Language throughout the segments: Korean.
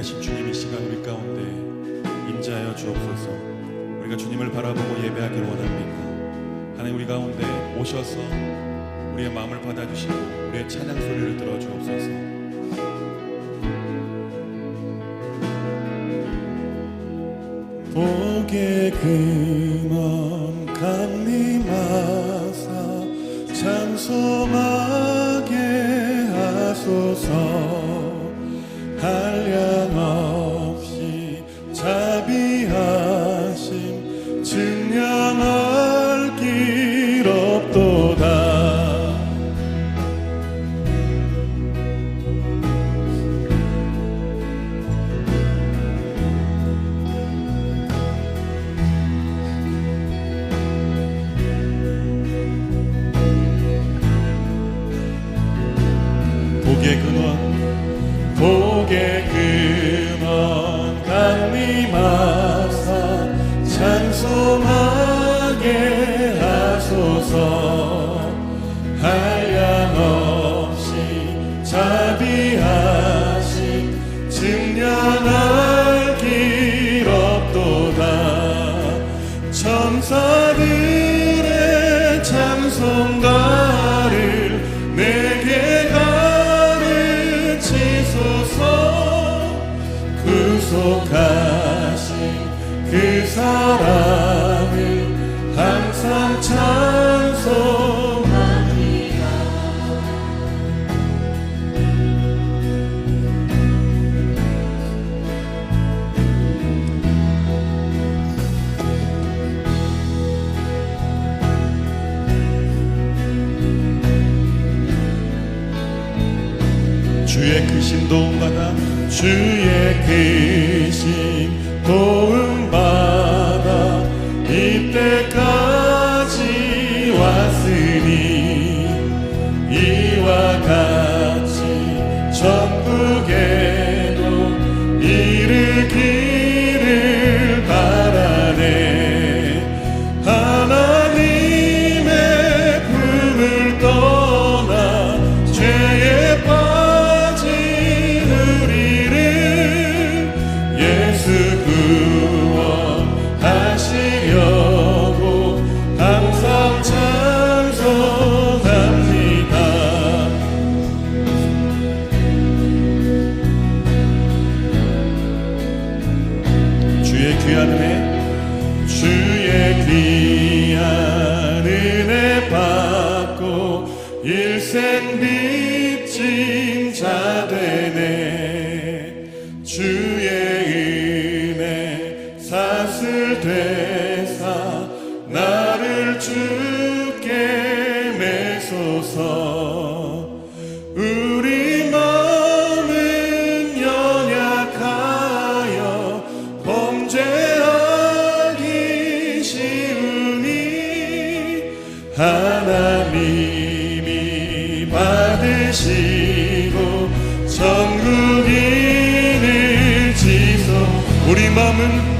되신 주님 이 시간 우리 가운데 임재하여 주옵소서. 우리가 주님을 바라보고 예배하기를 원합니다. 하나님 우리 가운데 오셔서 우리의 마음을 받아주시고 우리의 찬양 소리를 들어주옵소서. 복의 근원 강림하사 찬송하게 하소서. 한량없이 자비하심 증량할 길 없도다. 복의 근원 강림하사 찬송하게 하소서. 한량없이 자비하심 증량할 길 없도다. 천사들의 찬송가를 내게 구속하신 그 사랑을 항상 찬송하리라. 주의 크신 도움받아 주의 크신 도움받아 이때까지 왔으니 이와 같이 천국에도 이르기를 바라네. 하나님의 품을 떠나 죄에 구원하시려고 항상 찬송합니다. 주의 귀한 은혜 받고 일생 빚진 자 되네. 주의 은혜 사슬 되사 나를 주께 매소서. 우리 마음은 연약하여 범죄하기 쉬우니 하나님이 받으시고 천국인을 지소. 우리 마음은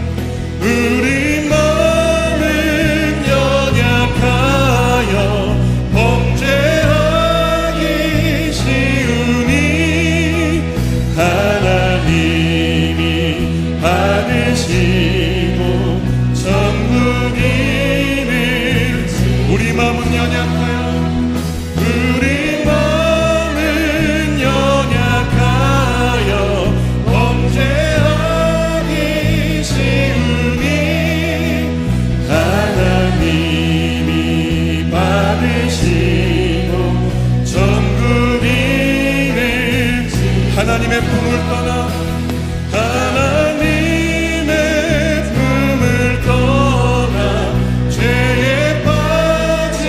연약하여 범죄하기 쉬우니 하나님이 받으시고 천국인을. 우리 마음은 연약하여 하나님의 품을 떠나 죄에 빠진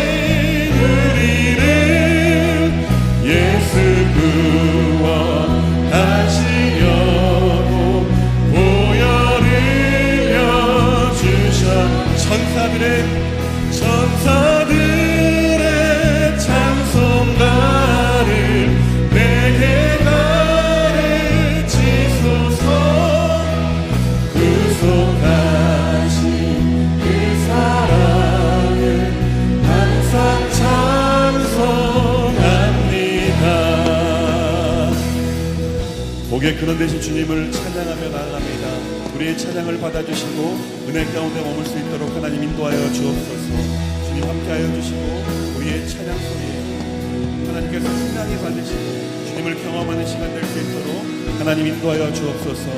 우리의 근원 되신 주님을 찬양하며 나아갑니다. 우리의 찬양을 받아주시고 은혜 가운데 머물 수 있도록 하나님 인도하여 주옵소서. 주님 함께하여 주시고 우리의 찬양 소리에 하나님께서 신나게 받으시고 주님을 경험하는 시간 될 수 있도록 하나님 인도하여 주옵소서.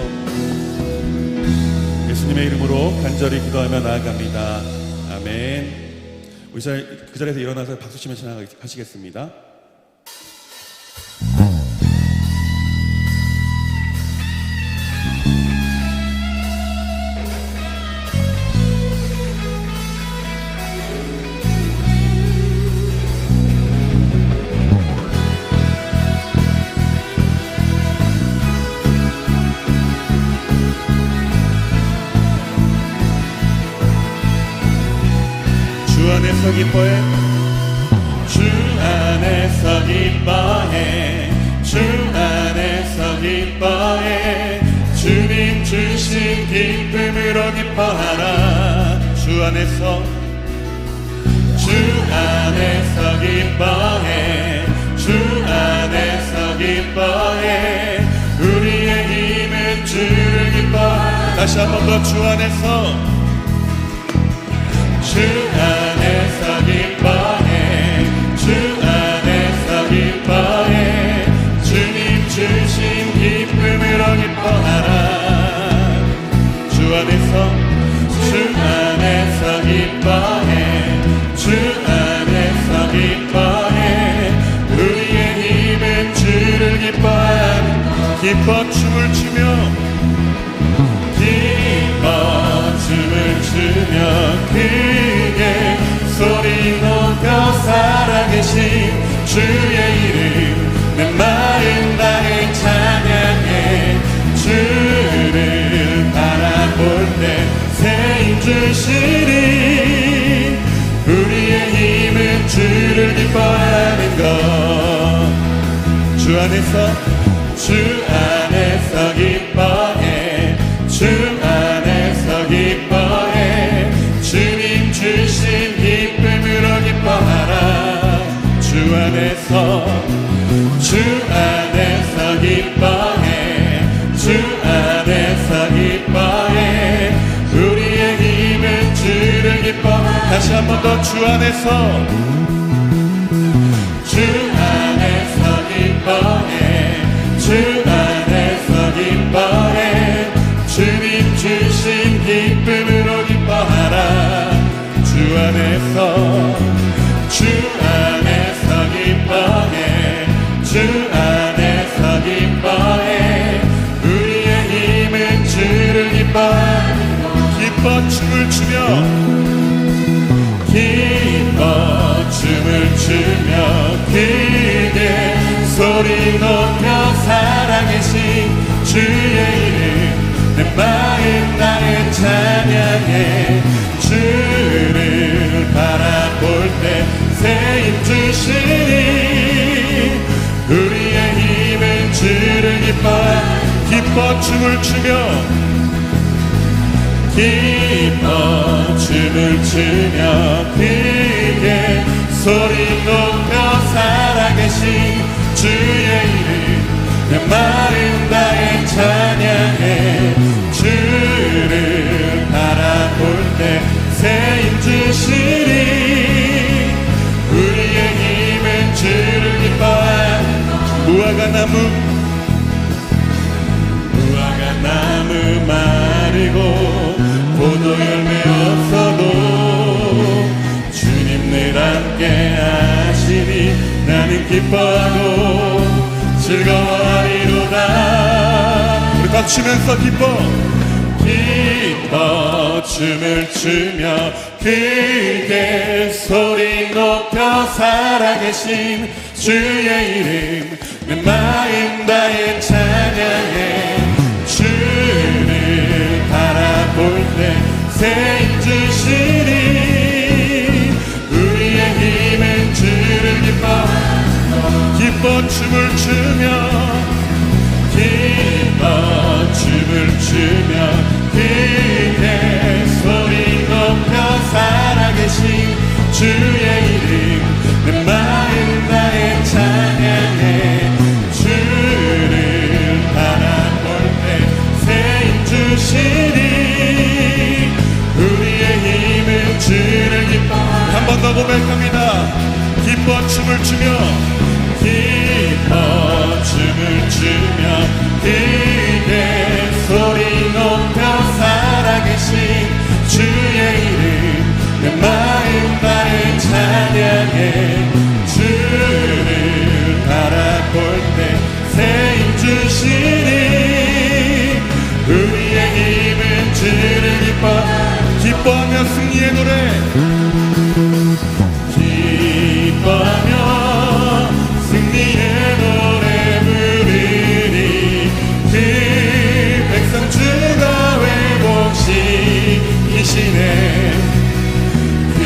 예수님의 이름으로 간절히 기도하며 나아갑니다. 아멘. 우리 그 자리에서 일어나서 박수치며 찬양하시겠습니다. 주 안에서 기뻐해, 주 안에서 기뻐해, 주 안에서 기뻐해. 주님 주신 기쁨으로 기뻐하라. 주 안에서, 주 안에서 기뻐해, 주 안에서 기뻐해. 우리의 힘은 주를 기뻐하라. 다시 한 번 더 주 안에서, 주 안에서 기뻐해, 주 안에서 기뻐해. 주님 주신 기쁨으로 기뻐하라. 주 안에서, 주 안에서 기뻐해, 주 안에서 기뻐해. 우리의 힘은 주를 기뻐하라. 기뻐 춤을 추며, 기뻐 춤을 추며 크게 소리 높여 살아계신 주의 이름 내 마음 다해 찬양해. 주를 바라볼 때 새 힘 주시니 우리의 힘은 주를 기뻐하는 것. 주 안에서, 주 안에서 기뻐해, 주 안에서 기뻐해. 주님 주신 기쁨으로 기뻐하라. 주 안에서, 주 안에서 기뻐해, 주 안에서 기뻐해. 우리의 힘은 주를 기뻐하라. 다시 한 번 더 주 안에서, 주 안에서 기뻐해, 주 안에서 기뻐해. 주님 주신 기쁨으로 기뻐하라. 주 안에서, 주 안에서 기뻐해, 주 안에서 기뻐해. 우리의 힘은 주를 기뻐하라. 기뻐 춤을 추며, 기뻐 춤을 추며 크게 소리 높여 살아계신 주의 이름 내 마음 다해 찬양해. 주를 바라볼 때 새 힘 주시니 우리의 힘은 주를 기뻐 춤을 추며, 기뻐 춤을 추며 크게 소리 높여 살아계신 주의 이름 내 마음 다해 찬양해. 주를 바라볼 때 새 힘 주시니 우리의 힘은 주를 기뻐하는 것. 무화과 나무 마르고 포도 열매 없어도 주님 늘 함께 하시니 나는 기뻐하고 즐거워하리로다. 우리 다 추면서 기뻐 춤을 추며 크게 소리 높여 살아계신 주의 이름 내 마음 다해 찬양해. 주를 바라볼 때 새 힘 주시니 우리의 힘은 주를 기뻐 춤을 추며, 기뻐 춤을 추며 크게 소리 높여 살아계신 주의 이름 내 마음 다해 찬양해. 주를 바라 고백합니다. 기뻐 춤을 추며 기뻐 춤을 추며 크게 소리 높여 살아계신 주의 이름 내 마음 다해 찬양해. 주를 바라볼 때 새 힘 주시니 우리의 힘은 주를 기뻐하며 승리의 노래 기뻐하며 승리의 노래 부르니 그 백성 주가 회복시키시네. 그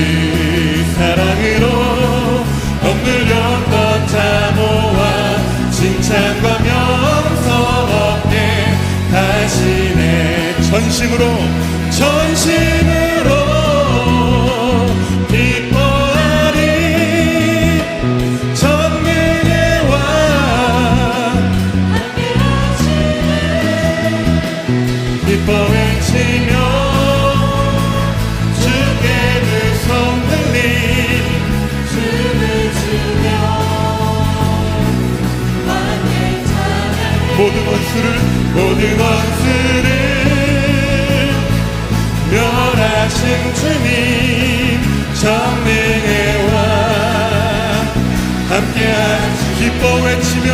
사랑으로 억눌렸던 자 모아 칭찬과 명성 얻게 하시네. 전심으로 기뻐하리. 전능의 왕 함께 하시네. 기뻐 외치며 주께 두 손 들리 춤을 추며 함께 찬양해. 모든 원수를 멸하신 주님 전능의 왕 함께하시. 기뻐 외치며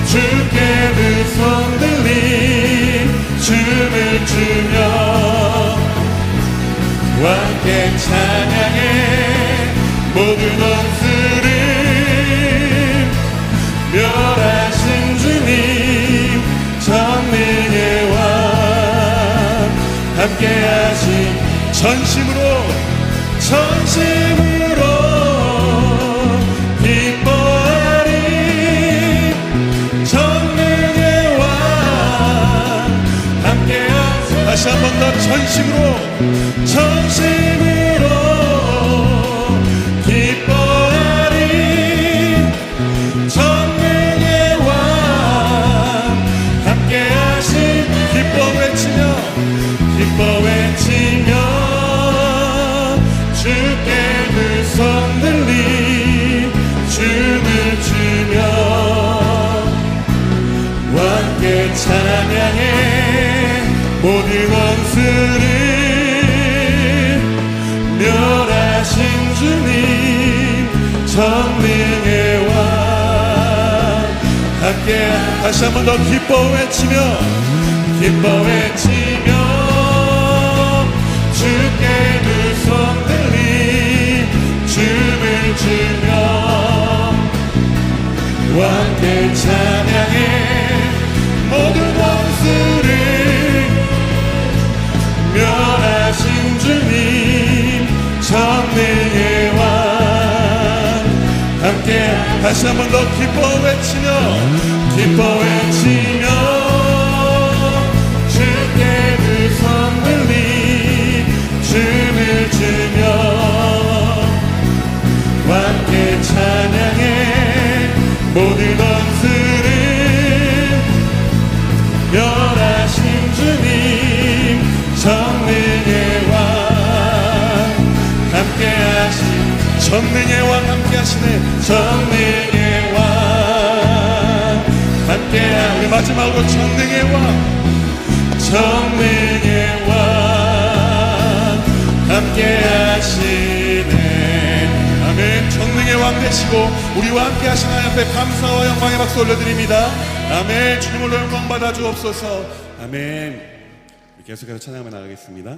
주께 두 손 들리 춤을 추며 함께 찬양해. 모든 원수를 멸하신 주님 전능의 왕 함께하신. 전심으로 기뻐하리. 전능의 왕 함께하신. 다시 한 번 더 전심으로 기뻐하리. 전능의 왕 함께하신. 기뻐 외치며 주께 두 손 들리 춤을 추며 함께 찬양해. 모든 원수를 멸하신 주님 전능의 왕 함께. 다시 한 번 더 기뻐 외치며 주께 두 손 들리 춤을 추며 함께 찬양해. 모든 원수를 멸하신 주님 전능의 왕 함께. 다시 한 번 더 기뻐 외치며 주께 두 손 들리 춤을 추며 함께 찬양해. 모든 원수를 멸하신 주님 전능의 왕 함께하신. 전능의 왕 함께하시네. 전능의 왕 함께하시네. 우리 마지막으로 전능의 왕 함께하시네. 아멘. 전능의 왕 되시고 우리와 함께하신 하나님 앞에 감사와 영광의 박수 올려드립니다. 아멘. 주님을 영광 받아 주옵소서. 아멘. 계속해서 찬양하며 나가겠습니다.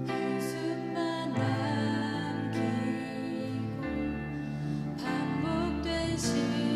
한숨만 남기고 반복된 시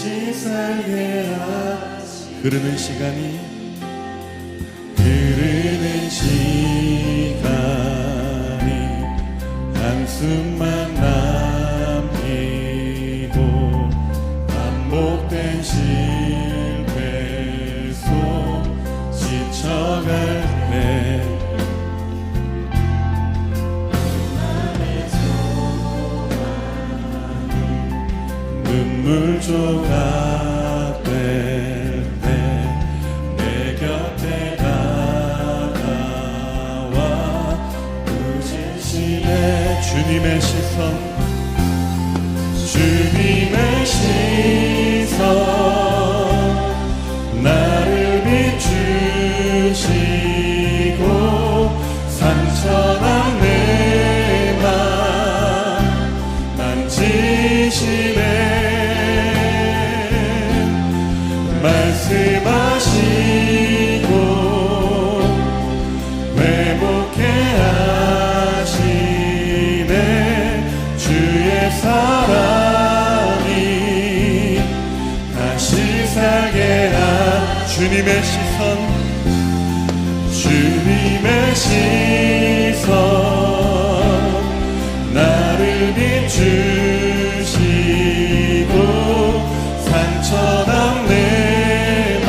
다시 살게 하시 흐르는 시간이 한숨만 남기고 반복된 실패 속 지쳐갈 때 눈물 조각 될 때 내 곁에 다가와 부지심에 주님의 시선 나를 비추시고 상처난 내 맘 만지시네 말씀하시고 회복해 하시네 주의 사랑이 다시 살게 한 주님의 시선 나를 비추시고 상처난 내 맘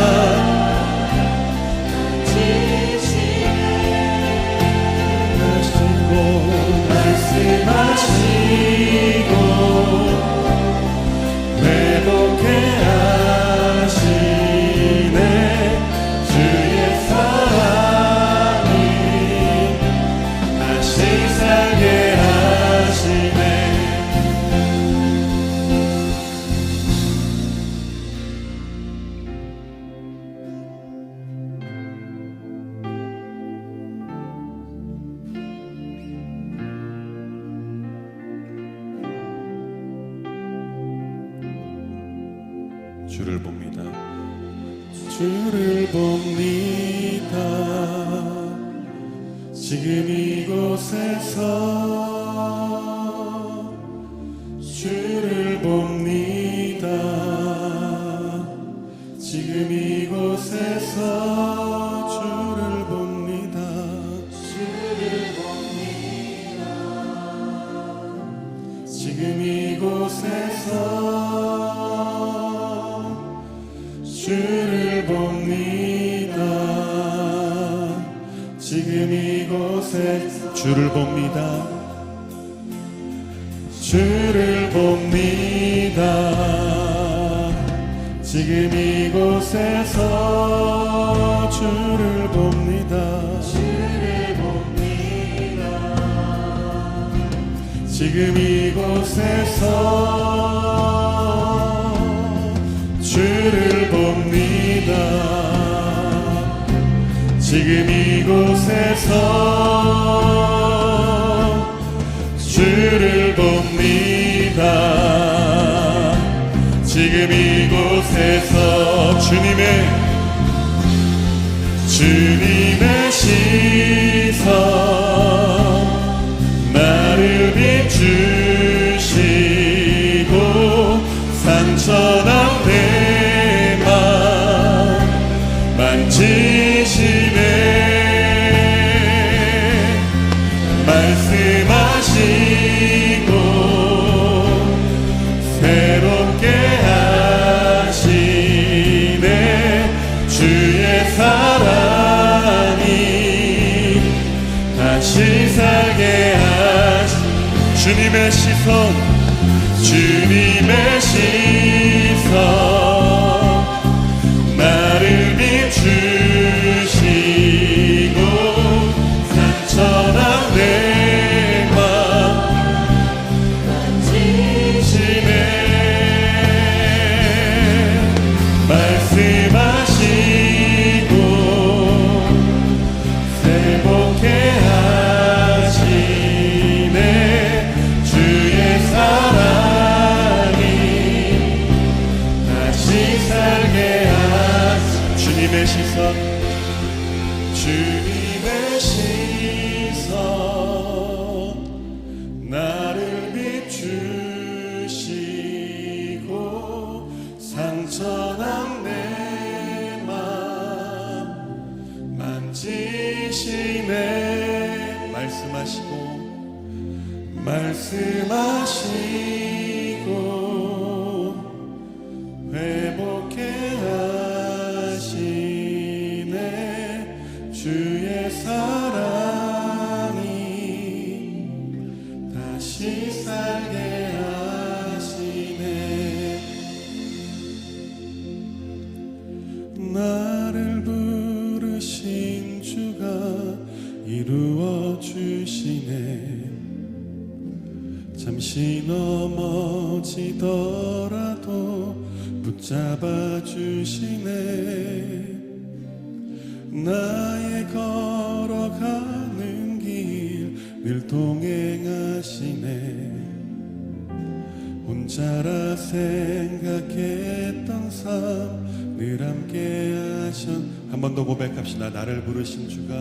말씀하시고 회복해 하시네 주의 사랑이 다시 살게 하시네 주를 봅니다. 주를 봅니다. 지금 이곳에서 주를 봅니다. 지금 이곳에서 주를 봅니다. 주를 봅니다. 지금 이곳에서 주를 봅니다. 지금 이곳에 주를 봅니다. 주를 봅니다. 지금 이곳에서 주를 봅니다. 주를 봅니다. 지금 이곳에서 주를 봅니다. 지금 이곳에서 주를 봅니다. 지금 이곳에서 주님의 시선 나를 비추시고 상처난 내 맘 만지시네 말씀하시고 새롭게 하시네 주의 사랑이 다시 살게 하시 주님의 시선 나를 비추시고 상처난 내 맘 만지시네 말씀하시고 회복해 하시네 주의 사랑이 넘어지더라도 붙잡아 주시네. 나의 걸어가는 길 늘 동행하시네. 혼자라 생각했던 삶 늘 함께 하셔. 한 번 더 고백합시다. 나를 부르신 주가,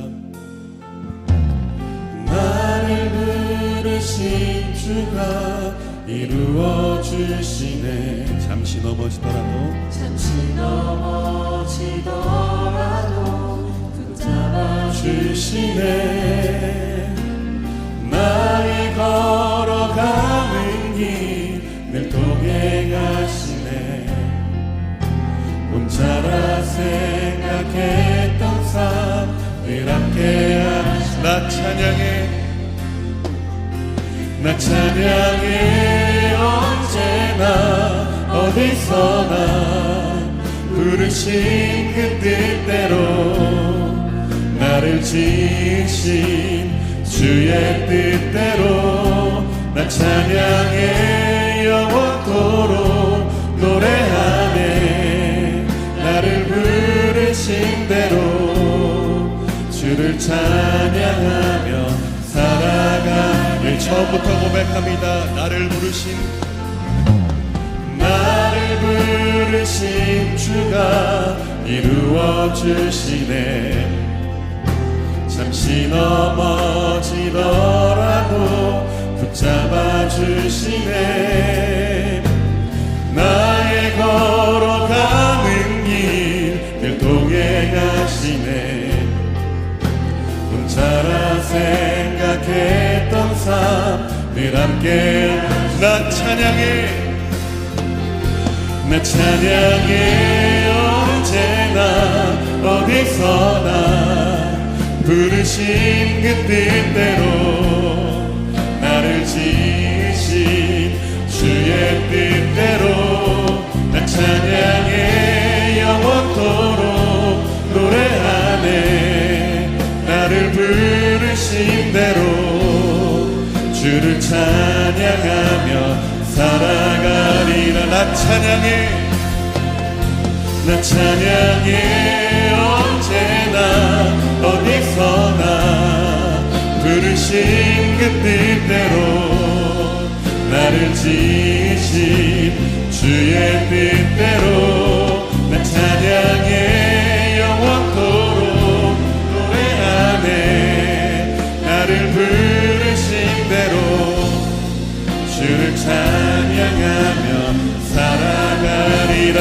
나를 부르신 주가 이루어 주시네. 잠시 넘어지더라도 붙잡아 주시네. 나의 걸어가는 길 늘 동행하시네. 혼자라 생각했던 삶 늘 함께 하시네. 나 찬양해, 나 찬양해. 언제나 어디서나 부르신 그 뜻대로 나를 지으신 주의 뜻대로 나 찬양해. 영원토록 노래하네. 나를 부르신 대로 주를 찬양하며 살아가. 네, 처음부터 고백합니다. 나를 부르신 주가 이루어 주시네. 잠시 넘어지더라도 붙잡아 주시네. 나의 걸어가는 길 늘 동행하시네. 혼자라 생각했던 삶 늘 함께. 나 찬양해, 나 찬양해. 언제나 어디서나 부르신 그 뜻대로 나를 지으신 주의 뜻대로 나 찬양해. 영원토록 노래하네. 나를 부르신 대로 주를 찬양하며 살아가리라. 나 찬양해, 나 찬양해. 언제나 어디서나 부르신 그 뜻대로 나를 지으신 주의 뜻대로 나 찬양해. 영원토록 노래하네. 나를 부르신 대로 주를 찬양하며 살아가리라.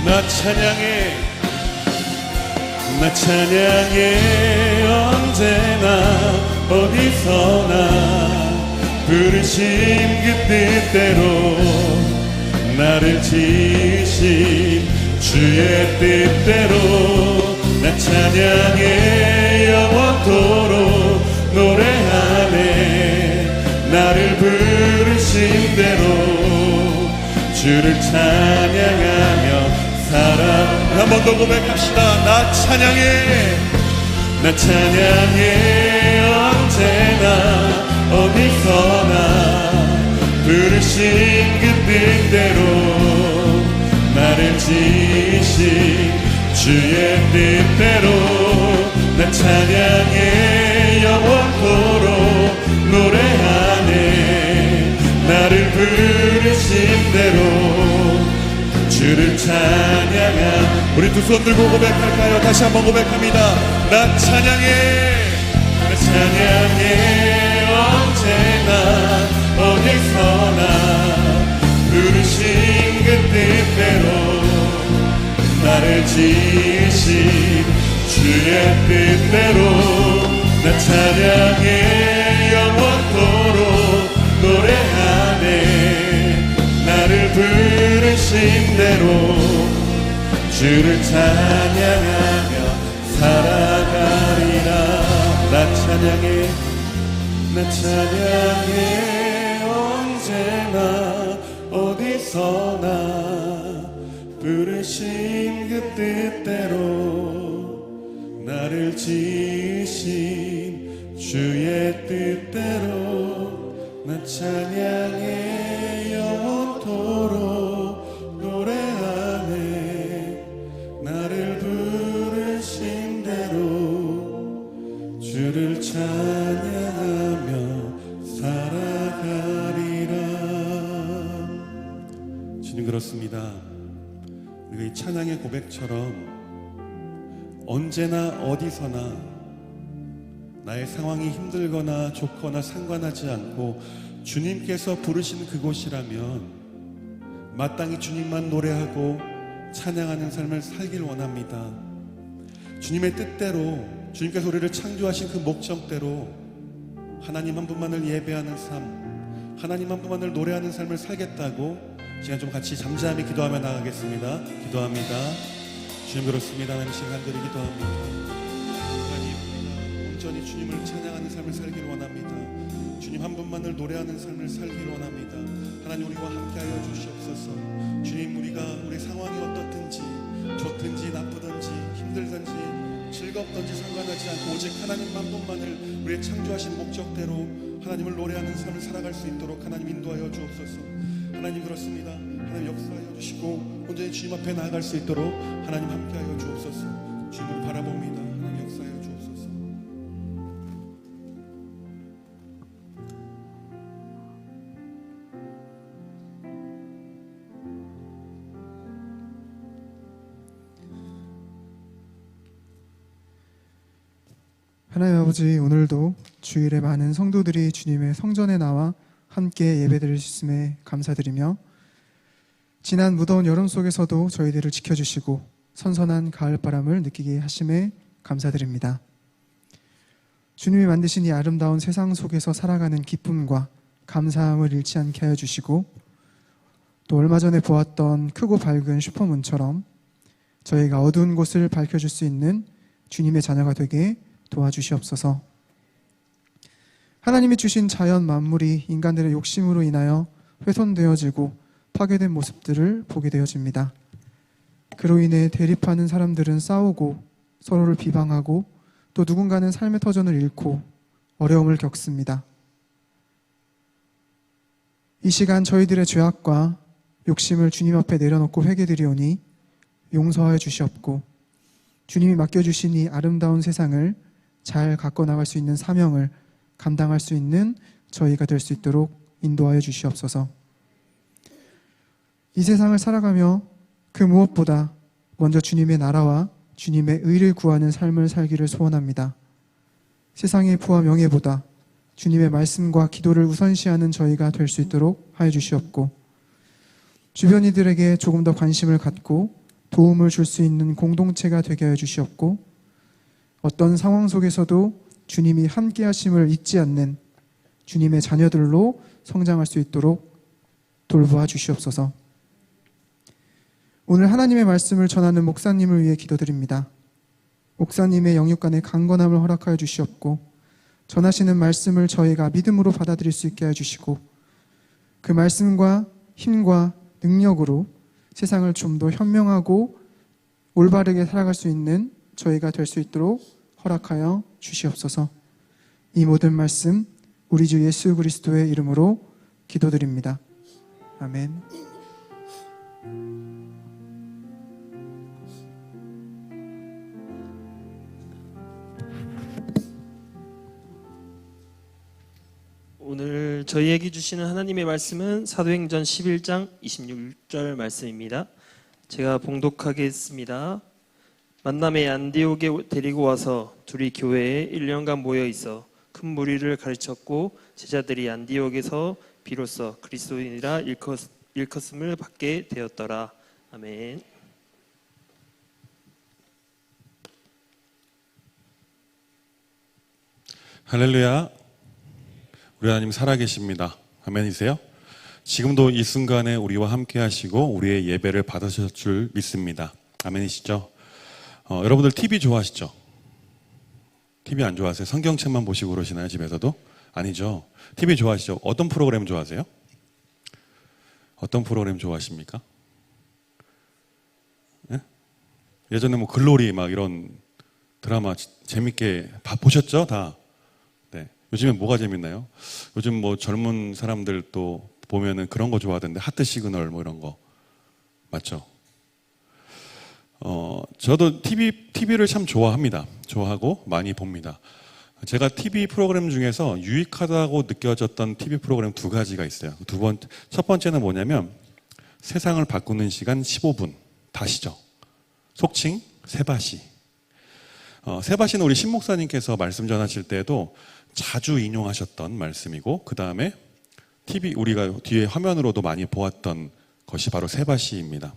나 찬양해, 나 찬양해. 언제나 어디서나 부르신 그 뜻대로 나를 지으신 주의 뜻대로 나 찬양해. 영원토록 노래하네. 나를 부르신 대로 주를 찬양하며 살아. 한 번 더 고백합시다. 나 찬양해, 나 찬양해. 언제나 어디서나 부르신 그 뜻대로 나를 지으신 주의 뜻대로 나 찬양해. 영원토록 노래하네. 나를 부르신 대로 주를 찬양하. 우리 두 손 들고 고백할까요? 다시 한번 고백합니다. 나 찬양해, 나 찬양해. 언제나 어디서나 부르신 그 뜻대로 나를 지으신 주의 뜻대로 나 찬양해. 영원토록 노래하네. 부르신 대로 주를 찬양하며 살아가리라. 나 찬양해 언제나 어디서나 부르신 그 뜻대로 나를 지으신 주의 뜻대로 나 찬양해 영원토록 노래하네. 나를 부르신 대로 주를 찬양하며 살아가리라. 주님, 그렇습니다. 우리가 이 찬양의 고백처럼 언제나 어디서나 나의 상황이 힘들거나 좋거나 상관하지 않고 주님께서 부르신 그곳이라면 마땅히 주님만 노래하고 찬양하는 삶을 살길 원합니다. 주님의 뜻대로, 주님께서 우리를 창조하신 그 목적대로 하나님 한 분만을 예배하는 삶, 하나님 한 분만을 노래하는 삶을 살겠다고 시간 좀 같이 잠잠히 기도하며 나가겠습니다. 기도합니다. 주님, 그렇습니다. 하나님, 시간들이 기도합니다. 하나님, 온전히 주님을 찬양하는 삶을 살길 원합니다. 주님 한 분만을 노래하는 삶을 살길 원합니다. 하나님, 우리와 함께하여 주시옵소서. 주님, 우리가 우리 상황이 어떻든지 좋든지 나쁘든지 힘들든지 즐겁든지 상관하지 않고 오직 하나님 한 분만을 우리의 창조하신 목적대로 하나님을 노래하는 삶을 살아갈 수 있도록 하나님 인도하여 주옵소서. 하나님, 그렇습니다. 하나님 역사하여 주시고 온전히 주님 앞에 나아갈 수 있도록 하나님 함께하여 주옵소서. 주님을 바라봅니다. 하나님 역사하여 주옵소서. 하나님 아버지, 오늘도 주일에 많은 성도들이 주님의 성전에 나와 함께 예배드릴 수 있음에 감사드리며 지난 무더운 여름 속에서도 저희들을 지켜주시고 선선한 가을바람을 느끼게 하심에 감사드립니다. 주님이 만드신 이 아름다운 세상 속에서 살아가는 기쁨과 감사함을 잃지 않게 하여 주시고 또 얼마 전에 보았던 크고 밝은 슈퍼문처럼 저희가 어두운 곳을 밝혀줄 수 있는 주님의 자녀가 되게 도와주시옵소서. 하나님이 주신 자연 만물이 인간들의 욕심으로 인하여 훼손되어지고 파괴된 모습들을 보게 되어집니다. 그로 인해 대립하는 사람들은 싸우고 서로를 비방하고 또 누군가는 삶의 터전을 잃고 어려움을 겪습니다. 이 시간 저희들의 죄악과 욕심을 주님 앞에 내려놓고 회개드리오니 용서하여 주시옵고 주님이 맡겨주신 이 아름다운 세상을 잘 갖고 나갈 수 있는 사명을 감당할 수 있는 저희가 될 수 있도록 인도하여 주시옵소서. 이 세상을 살아가며 그 무엇보다 먼저 주님의 나라와 주님의 의를 구하는 삶을 살기를 소원합니다. 세상의 부와 명예보다 주님의 말씀과 기도를 우선시하는 저희가 될 수 있도록 하여 주시옵고 주변 이들에게 조금 더 관심을 갖고 도움을 줄 수 있는 공동체가 되게 하여 주시옵고 어떤 상황 속에서도 주님이 함께 하심을 잊지 않는 주님의 자녀들로 성장할 수 있도록 돌보아 주시옵소서. 오늘 하나님의 말씀을 전하는 목사님을 위해 기도드립니다. 목사님의 영육간의 강건함을 허락하여 주시옵고 전하시는 말씀을 저희가 믿음으로 받아들일 수 있게 해주시고 그 말씀과 힘과 능력으로 세상을 좀 더 현명하고 올바르게 살아갈 수 있는 저희가 될 수 있도록 허락하여 주시옵소서. 이 모든 말씀 우리 주 예수 그리스도의 이름으로 기도드립니다. 아멘. 오늘 저희에게 주시는 하나님의 말씀은 사도행전 11장 26절 말씀입니다. 제가 봉독하겠습니다. 만남의 안디옥에 데리고 와서 둘이 교회에 1년간 모여 있어 큰 무리를 가르쳤고 제자들이 안디옥에서 비로소 그리스도인이라 일컫음을 받게 되었더라. 아멘. 할렐루야. 우리 하나님 살아계십니다. 아멘이세요? 지금도 이 순간에 우리와 함께 하시고 우리의 예배를 받으실 줄 믿습니다. 아멘이시죠? 여러분들 TV 좋아하시죠? TV 안 좋아하세요? 성경책만 보시고 그러시나요? 집에서도? 아니죠. TV 좋아하시죠? 어떤 프로그램 좋아하세요? 어떤 프로그램 좋아하십니까? 네? 예전에 뭐 글로리 막 이런 드라마 재밌게 보셨죠? 다. 네. 요즘엔 뭐가 재밌나요? 요즘 뭐 젊은 사람들 또 보면은 그런 거 좋아하던데 하트 시그널 뭐 이런 거 맞죠? 저도 TV를 참 좋아합니다. 좋아하고 많이 봅니다. 제가 TV 프로그램 중에서 유익하다고 느껴졌던 TV 프로그램 두 가지가 있어요. 첫 번째는 뭐냐면 세상을 바꾸는 시간 15분 다시죠. 속칭 세바시. 세바시는 우리 신목사님께서 말씀 전하실 때에도 자주 인용하셨던 말씀이고 그 다음에 TV 우리가 뒤에 화면으로도 많이 보았던 것이 바로 세바시입니다.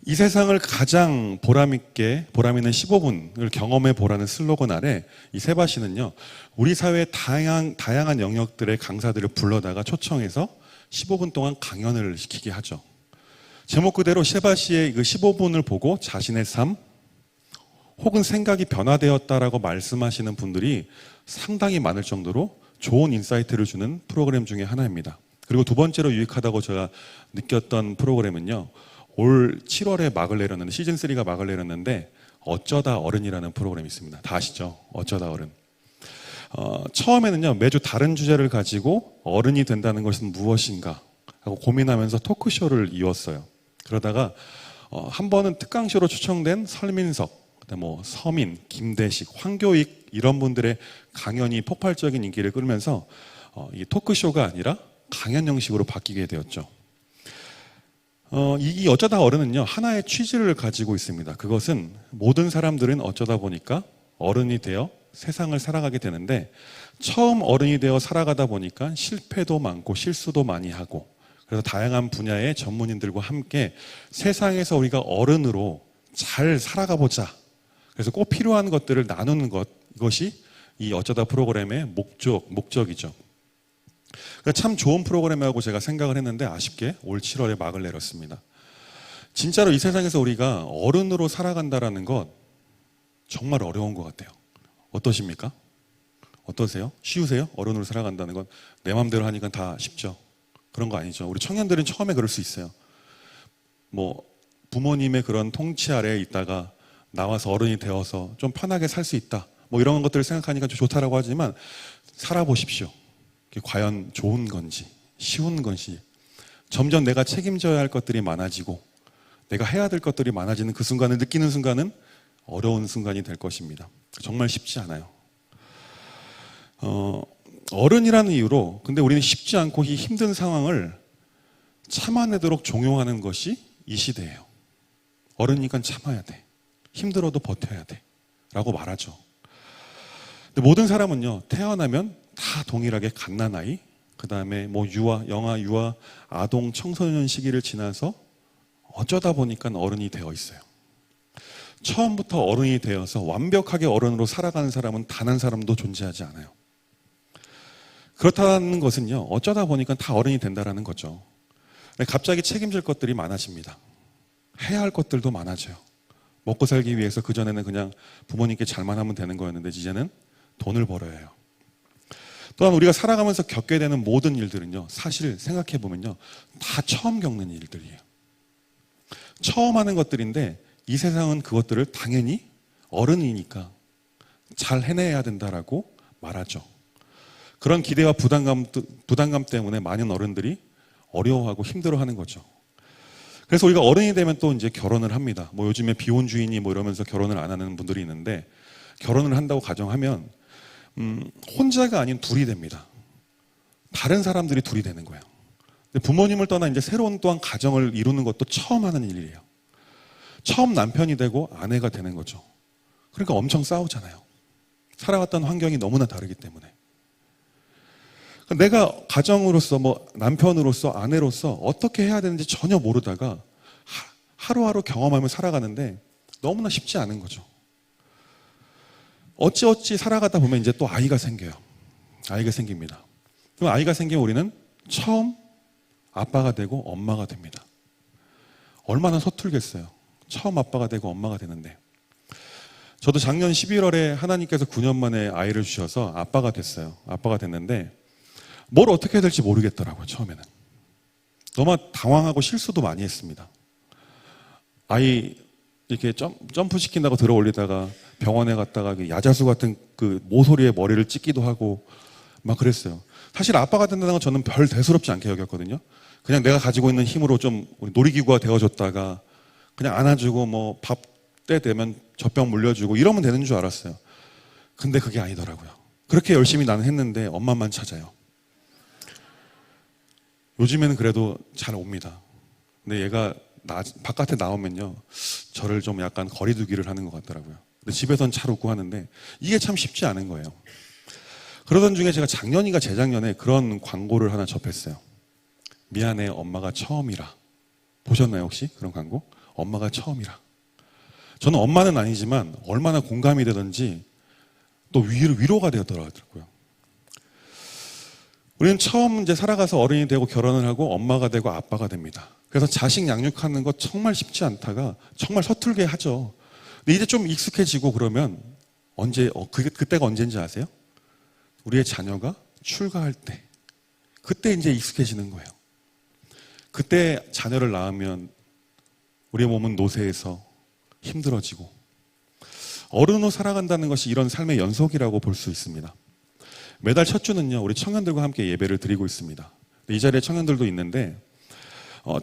이 세상을 가장 보람 있는 15분을 경험해 보라는 슬로건 아래 이 세바시는요, 우리 사회의 다양한 영역들의 강사들을 불러다가 초청해서 15분 동안 강연을 시키게 하죠. 제목 그대로 세바시의 그 15분을 보고 자신의 삶 혹은 생각이 변화되었다라고 말씀하시는 분들이 상당히 많을 정도로 좋은 인사이트를 주는 프로그램 중에 하나입니다. 그리고 두 번째로 유익하다고 제가 느꼈던 프로그램은요, 올 7월에 막을 내렸는데 시즌3가 막을 내렸는데 어쩌다 어른이라는 프로그램이 있습니다. 다 아시죠? 어쩌다 어른. 처음에는요, 매주 다른 주제를 가지고 어른이 된다는 것은 무엇인가 하고 고민하면서 토크쇼를 이었어요. 그러다가 한 번은 특강쇼로 초청된 설민석, 그다음에 뭐 서민, 김대식, 황교익 이런 분들의 강연이 폭발적인 인기를 끌면서 이 토크쇼가 아니라 강연 형식으로 바뀌게 되었죠. 이 어쩌다 어른은요, 하나의 취지를 가지고 있습니다. 그것은 모든 사람들은 어쩌다 보니까 어른이 되어 세상을 살아가게 되는데 처음 어른이 되어 살아가다 보니까 실패도 많고 실수도 많이 하고 그래서 다양한 분야의 전문인들과 함께 세상에서 우리가 어른으로 잘 살아가 보자. 그래서 꼭 필요한 것들을 나누는 것, 이것이 이 어쩌다 프로그램의 목적이죠. 그러니까 참 좋은 프로그램이라고 제가 생각을 했는데 아쉽게 올 7월에 막을 내렸습니다. 진짜로 이 세상에서 우리가 어른으로 살아간다라는 것 정말 어려운 것 같아요. 어떠십니까? 어떠세요? 쉬우세요? 어른으로 살아간다는 건 내 마음대로 하니까 다 쉽죠. 그런 거 아니죠. 우리 청년들은 처음에 그럴 수 있어요. 뭐 부모님의 그런 통치 아래에 있다가 나와서 어른이 되어서 좀 편하게 살 수 있다. 뭐 이런 것들을 생각하니까 좀 좋다라고 하지만 살아보십시오. 그게 과연 좋은 건지, 쉬운 건지, 점점 내가 책임져야 할 것들이 많아지고 내가 해야 될 것들이 많아지는 그 순간을 느끼는 순간은 어려운 순간이 될 것입니다. 정말 쉽지 않아요. 어른이라는 이유로 근데 우리는 쉽지 않고 이 힘든 상황을 참아내도록 종용하는 것이 이 시대예요. 어른이니까 참아야 돼. 힘들어도 버텨야 돼. 라고 말하죠. 근데 모든 사람은요, 태어나면 다 동일하게 갓난아이, 그 다음에 뭐 영아, 유아, 아동, 청소년 시기를 지나서 어쩌다 보니까 어른이 되어 있어요. 처음부터 어른이 되어서 완벽하게 어른으로 살아가는 사람은 단 한 사람도 존재하지 않아요. 그렇다는 것은요, 어쩌다 보니까 다 어른이 된다라는 거죠. 갑자기 책임질 것들이 많아집니다. 해야 할 것들도 많아져요. 먹고 살기 위해서 그전에는 그냥 부모님께 잘만 하면 되는 거였는데 이제는 돈을 벌어야 해요. 또한 우리가 살아가면서 겪게 되는 모든 일들은요, 사실 생각해보면요, 다 처음 겪는 일들이에요. 처음 하는 것들인데 이 세상은 그것들을 당연히 어른이니까 잘 해내야 된다라고 말하죠. 그런 기대와 부담감 때문에 많은 어른들이 어려워하고 힘들어하는 거죠. 그래서 우리가 어른이 되면 또 이제 결혼을 합니다. 뭐 요즘에 비혼주의니 뭐 이러면서 결혼을 안 하는 분들이 있는데 결혼을 한다고 가정하면 혼자가 아닌 둘이 됩니다. 다른 사람들이 둘이 되는 거예요. 근데 부모님을 떠나 이제 새로운 또한 가정을 이루는 것도 처음 하는 일이에요. 처음 남편이 되고 아내가 되는 거죠. 그러니까 엄청 싸우잖아요. 살아왔던 환경이 너무나 다르기 때문에. 내가 가정으로서 뭐 남편으로서 아내로서 어떻게 해야 되는지 전혀 모르다가 하루하루 경험하며 살아가는데 너무나 쉽지 않은 거죠. 어찌어찌 살아가다 보면 이제 또 아이가 생겨요. 아이가 생깁니다. 그럼 아이가 생기면 우리는 처음 아빠가 되고 엄마가 됩니다. 얼마나 서툴겠어요. 처음 아빠가 되고 엄마가 되는데. 저도 작년 11월에 하나님께서 9년 만에 아이를 주셔서 아빠가 됐어요. 아빠가 됐는데 뭘 어떻게 해야 될지 모르겠더라고요. 처음에는. 너무 당황하고 실수도 많이 했습니다. 아이 이렇게 점프 시킨다고 들어 올리다가 병원에 갔다가 그 야자수 같은 그 모서리에 머리를 찍기도 하고 막 그랬어요. 사실 아빠가 된다는 건 저는 별 대수롭지 않게 여겼거든요. 그냥 내가 가지고 있는 힘으로 좀 놀이기구가 되어줬다가 그냥 안아주고 뭐 밥 때 되면 젖병 물려주고 이러면 되는 줄 알았어요. 근데 그게 아니더라고요. 그렇게 열심히 나는 했는데 엄마만 찾아요. 요즘에는 그래도 잘 옵니다. 근데 얘가 바깥에 나오면요, 저를 좀 약간 거리두기를 하는 것 같더라고요. 근데 집에서는 잘 웃고 하는데 이게 참 쉽지 않은 거예요. 그러던 중에 제가 작년인가 재작년에 그런 광고를 하나 접했어요. 미안해, 엄마가 처음이라. 보셨나요, 혹시? 그런 광고? 엄마가 처음이라. 저는 엄마는 아니지만 얼마나 공감이 되든지 또 위로가 되었더라고요. 우리는 처음 이제 살아가서 어른이 되고 결혼을 하고 엄마가 되고 아빠가 됩니다. 그래서 자식 양육하는 거 정말 쉽지 않다가 정말 서툴게 하죠. 근데 이제 좀 익숙해지고 그러면 그때가 언제인지 아세요? 우리의 자녀가 출가할 때. 그때 이제 익숙해지는 거예요. 그때 자녀를 낳으면 우리의 몸은 노쇠해서 힘들어지고 어른으로 살아간다는 것이 이런 삶의 연속이라고 볼 수 있습니다. 매달 첫 주는요, 우리 청년들과 함께 예배를 드리고 있습니다. 이 자리에 청년들도 있는데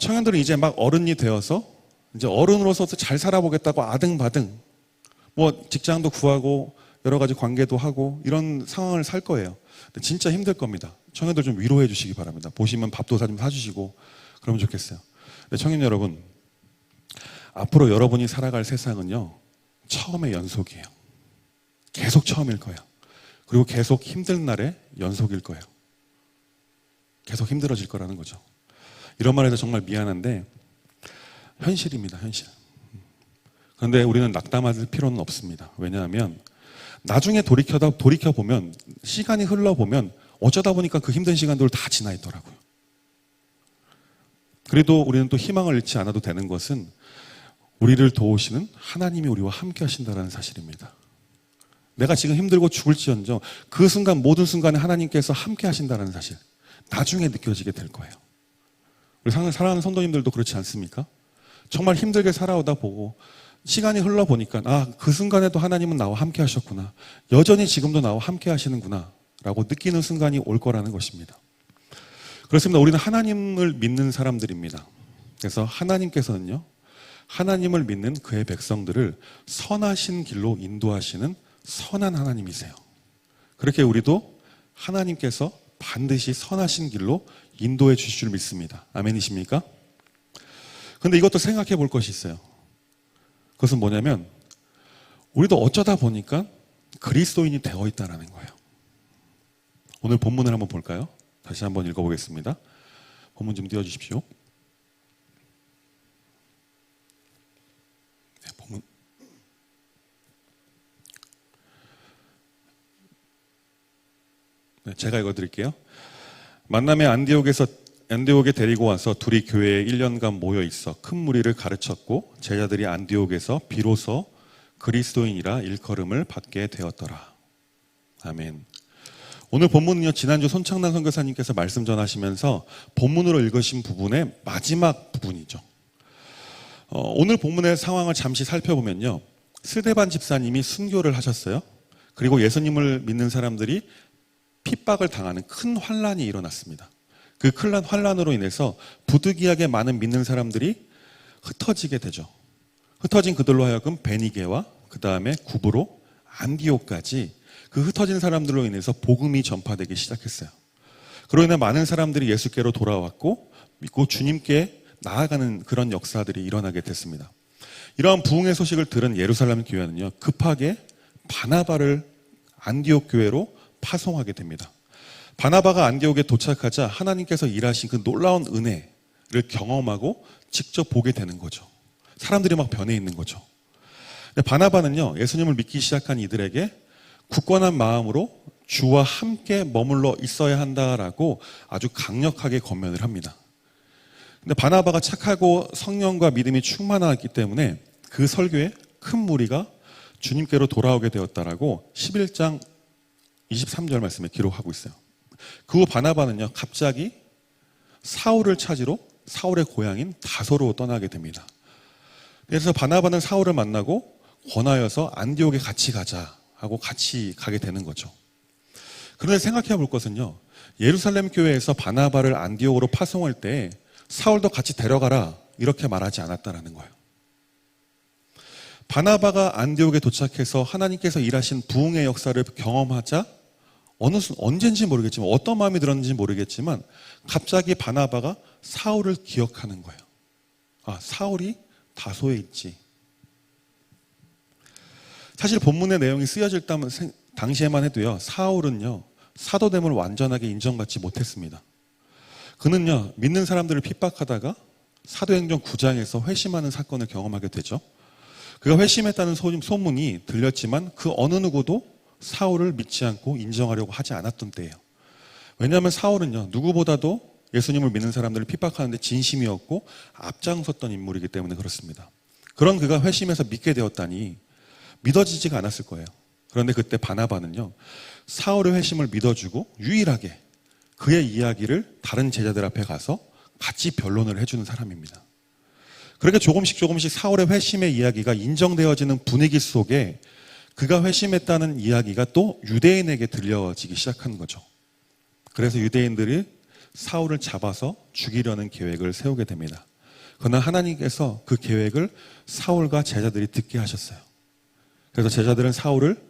청년들은 이제 막 어른이 되어서 이제 어른으로서 잘 살아보겠다고 아등바등 뭐 직장도 구하고 여러 가지 관계도 하고 이런 상황을 살 거예요. 근데 진짜 힘들 겁니다. 청년들 좀 위로해 주시기 바랍니다. 보시면 밥도 좀 사주시고 그러면 좋겠어요. 청년 여러분, 앞으로 여러분이 살아갈 세상은요, 처음의 연속이에요. 계속 처음일 거예요. 그리고 계속 힘든 날의 연속일 거예요. 계속 힘들어질 거라는 거죠. 이런 말해서 정말 미안한데 현실입니다. 현실. 그런데 우리는 낙담할 필요는 없습니다. 왜냐하면 나중에 돌이켜보면 시간이 흘러보면 어쩌다 보니까 그 힘든 시간들을 다 지나 있더라고요. 그래도 우리는 또 희망을 잃지 않아도 되는 것은 우리를 도우시는 하나님이 우리와 함께 하신다는 사실입니다. 내가 지금 힘들고 죽을지언정 그 순간 모든 순간에 하나님께서 함께 하신다는 사실 나중에 느껴지게 될 거예요. 우리 사랑하는 성도님들도 그렇지 않습니까? 정말 힘들게 살아오다 보고 시간이 흘러보니까 그 순간에도 하나님은 나와 함께 하셨구나. 여전히 지금도 나와 함께 하시는구나 라고 느끼는 순간이 올 거라는 것입니다. 그렇습니다. 우리는 하나님을 믿는 사람들입니다. 그래서 하나님께서는요, 하나님을 믿는 그의 백성들을 선하신 길로 인도하시는 선한 하나님이세요. 그렇게 우리도 하나님께서 반드시 선하신 길로 인도해 주실 줄 믿습니다. 아멘이십니까? 그런데 이것도 생각해 볼 것이 있어요. 그것은 뭐냐면 우리도 어쩌다 보니까 그리스도인이 되어 있다는 거예요. 오늘 본문을 한번 볼까요? 다시 한번 읽어보겠습니다. 본문 좀 띄워주십시오. 네, 본문. 네, 제가 읽어드릴게요. 만남의 안디옥에 데리고 와서 둘이 교회에 1년간 모여 있어 큰 무리를 가르쳤고 제자들이 안디옥에서 비로소 그리스도인이라 일컬음을 받게 되었더라. 아멘. 오늘 본문은요, 지난주 손창란 선교사님께서 말씀 전하시면서 본문으로 읽으신 부분의 마지막 부분이죠. 오늘 본문의 상황을 잠시 살펴보면요, 스데반 집사님이 순교를 하셨어요. 그리고 예수님을 믿는 사람들이 핍박을 당하는 큰 환란이 일어났습니다. 그 큰 환란으로 인해서 부득이하게 많은 믿는 사람들이 흩어지게 되죠. 흩어진 그들로 하여금 베니게와 그 다음에 구브로, 안디옥까지 그 흩어진 사람들로 인해서 복음이 전파되기 시작했어요. 그로 인해 많은 사람들이 예수께로 돌아왔고 믿고 주님께 나아가는 그런 역사들이 일어나게 됐습니다. 이러한 부흥의 소식을 들은 예루살렘 교회는요, 급하게 바나바를 안디옥 교회로 파송하게 됩니다. 바나바가 안디옥에 도착하자 하나님께서 일하신 그 놀라운 은혜를 경험하고 직접 보게 되는 거죠. 사람들이 막 변해 있는 거죠. 바나바는요, 예수님을 믿기 시작한 이들에게 굳건한 마음으로 주와 함께 머물러 있어야 한다라고 아주 강력하게 권면을 합니다. 근데 바나바가 착하고 성령과 믿음이 충만하기 때문에 그 설교에 큰 무리가 주님께로 돌아오게 되었다라고 11장 23절 말씀에 기록하고 있어요. 그 후 바나바는요, 갑자기 사울을 찾으러 사울의 고향인 다소로 떠나게 됩니다. 그래서 바나바는 사울을 만나고 권하여서 안디옥에 같이 가자 하고 같이 가게 되는 거죠. 그런데 생각해 볼 것은요, 예루살렘 교회에서 바나바를 안디옥으로 파송할 때 사울도 같이 데려가라 이렇게 말하지 않았다라는 거예요. 바나바가 안디옥에 도착해서 하나님께서 일하신 부흥의 역사를 경험하자 언젠지 모르겠지만 어떤 마음이 들었는지 모르겠지만 갑자기 바나바가 사울을 기억하는 거예요. 아, 사울이 다소에 있지. 사실 본문의 내용이 쓰여질 당시에만 해도요, 사울은요, 사도됨을 완전하게 인정받지 못했습니다. 그는요, 믿는 사람들을 핍박하다가 사도행전 9장에서 회심하는 사건을 경험하게 되죠. 그가 회심했다는 소문이 들렸지만 그 어느 누구도 사울을 믿지 않고 인정하려고 하지 않았던 때예요. 왜냐하면 사울은요, 누구보다도 예수님을 믿는 사람들을 핍박하는데 진심이었고 앞장섰던 인물이기 때문에 그렇습니다. 그런 그가 회심해서 믿게 되었다니 믿어지지가 않았을 거예요. 그런데 그때 바나바는요, 사울의 회심을 믿어주고 유일하게 그의 이야기를 다른 제자들 앞에 가서 같이 변론을 해주는 사람입니다. 그렇게 조금씩 사울의 회심의 이야기가 인정되어지는 분위기 속에 그가 회심했다는 이야기가 또 유대인에게 들려지기 시작한 거죠. 그래서 유대인들이 사울을 잡아서 죽이려는 계획을 세우게 됩니다. 그러나 하나님께서 그 계획을 사울과 제자들이 듣게 하셨어요. 그래서 제자들은 사울을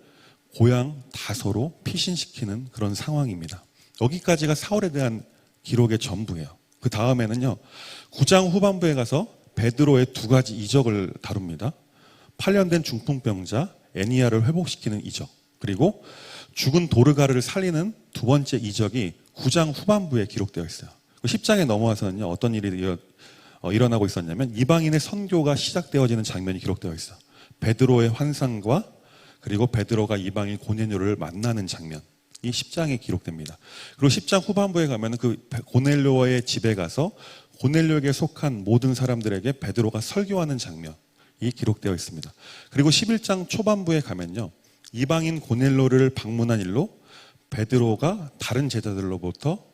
고향 다소로 피신시키는 그런 상황입니다. 여기까지가 사울에 대한 기록의 전부예요. 그 다음에는요, 9장 후반부에 가서 베드로의 두 가지 이적을 다룹니다. 8년 된 중풍병자 애니야를 회복시키는 이적, 그리고 죽은 도르가를 살리는 두 번째 이적이 9장 후반부에 기록되어 있어요. 10장에 넘어와서는요, 어떤 일이 일어나고 있었냐면 이방인의 선교가 시작되어지는 장면이 기록되어 있어요. 베드로의 환상과 그리고 베드로가 이방인 고넬료를 만나는 장면이 10장에 기록됩니다. 그리고 10장 후반부에 가면 그 고넬료의 집에 가서 고넬료에게 속한 모든 사람들에게 베드로가 설교하는 장면이 기록되어 있습니다. 그리고 11장 초반부에 가면요, 이방인 고넬료를 방문한 일로 베드로가 다른 제자들로부터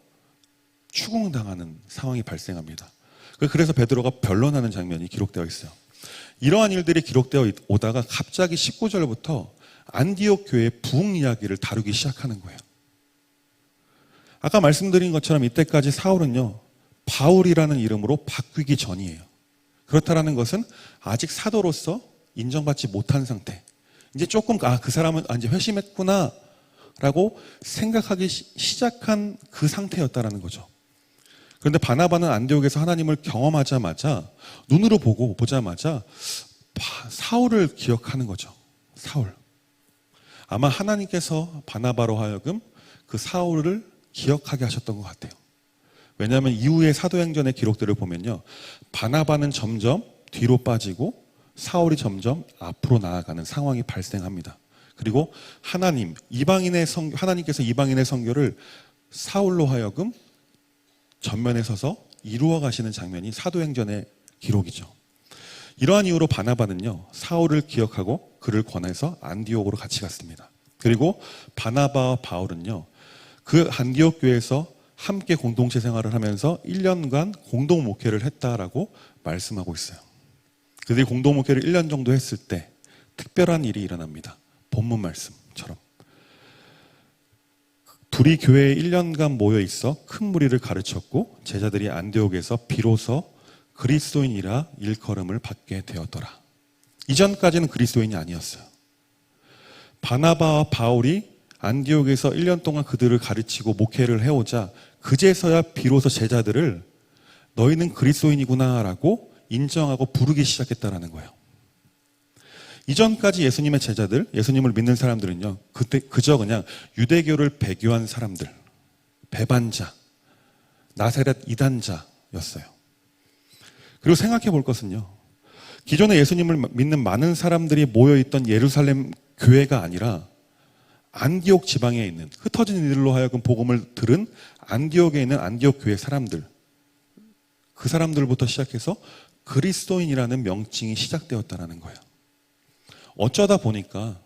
추궁당하는 상황이 발생합니다. 그래서 베드로가 변론하는 장면이 기록되어 있어요. 이러한 일들이 기록되어 오다가 갑자기 19절부터 안디옥 교회의 부흥 이야기를 다루기 시작하는 거예요. 아까 말씀드린 것처럼 이때까지 사울은요, 바울이라는 이름으로 바뀌기 전이에요. 그렇다라는 것은 아직 사도로서 인정받지 못한 상태. 이제 조금 그 사람은 이제 회심했구나 라고 생각하기 시작한 그 상태였다라는 거죠. 그런데 바나바는 안디옥에서 하나님을 경험하자마자, 눈으로 보자마자 사울을 기억하는 거죠. 사울. 아마 하나님께서 바나바로 하여금 그 사울을 기억하게 하셨던 것 같아요. 왜냐하면 이후의 사도행전의 기록들을 보면요, 바나바는 점점 뒤로 빠지고 사울이 점점 앞으로 나아가는 상황이 발생합니다. 그리고 하나님께서 이방인의 선교를 사울로 하여금 전면에 서서 이루어 가시는 장면이 사도행전의 기록이죠. 이러한 이유로 바나바는요, 사울을 기억하고 그를 권해서 안디옥으로 같이 갔습니다. 그리고 바나바와 바울은요, 그 안디옥 교회에서 함께 공동체 생활을 하면서 1년간 공동 목회를 했다라고 말씀하고 있어요. 그들이 공동 목회를 1년 정도 했을 때 특별한 일이 일어납니다. 본문 말씀처럼. 둘이 교회에 1년간 모여 있어 큰 무리를 가르쳤고 제자들이 안디옥에서 비로소 그리스도인이라 일컬음을 받게 되었더라. 이전까지는 그리스도인이 아니었어요. 바나바와 바울이 안디옥에서 1년 동안 그들을 가르치고 목회를 해오자 그제서야 비로소 제자들을 너희는 그리스도인이구나라고 인정하고 부르기 시작했다라는 거예요. 이전까지 예수님의 제자들, 예수님을 믿는 사람들은요, 그저 그냥 유대교를 배교한 사람들, 배반자, 나사렛 이단자였어요. 그리고 생각해 볼 것은요, 기존에 예수님을 믿는 많은 사람들이 모여있던 예루살렘 교회가 아니라 안디옥 지방에 있는, 흩어진 이들로 하여금 복음을 들은 안디옥에 있는 안디옥 교회 사람들, 그 사람들부터 시작해서 그리스도인이라는 명칭이 시작되었다는 거예요. 어쩌다 보니까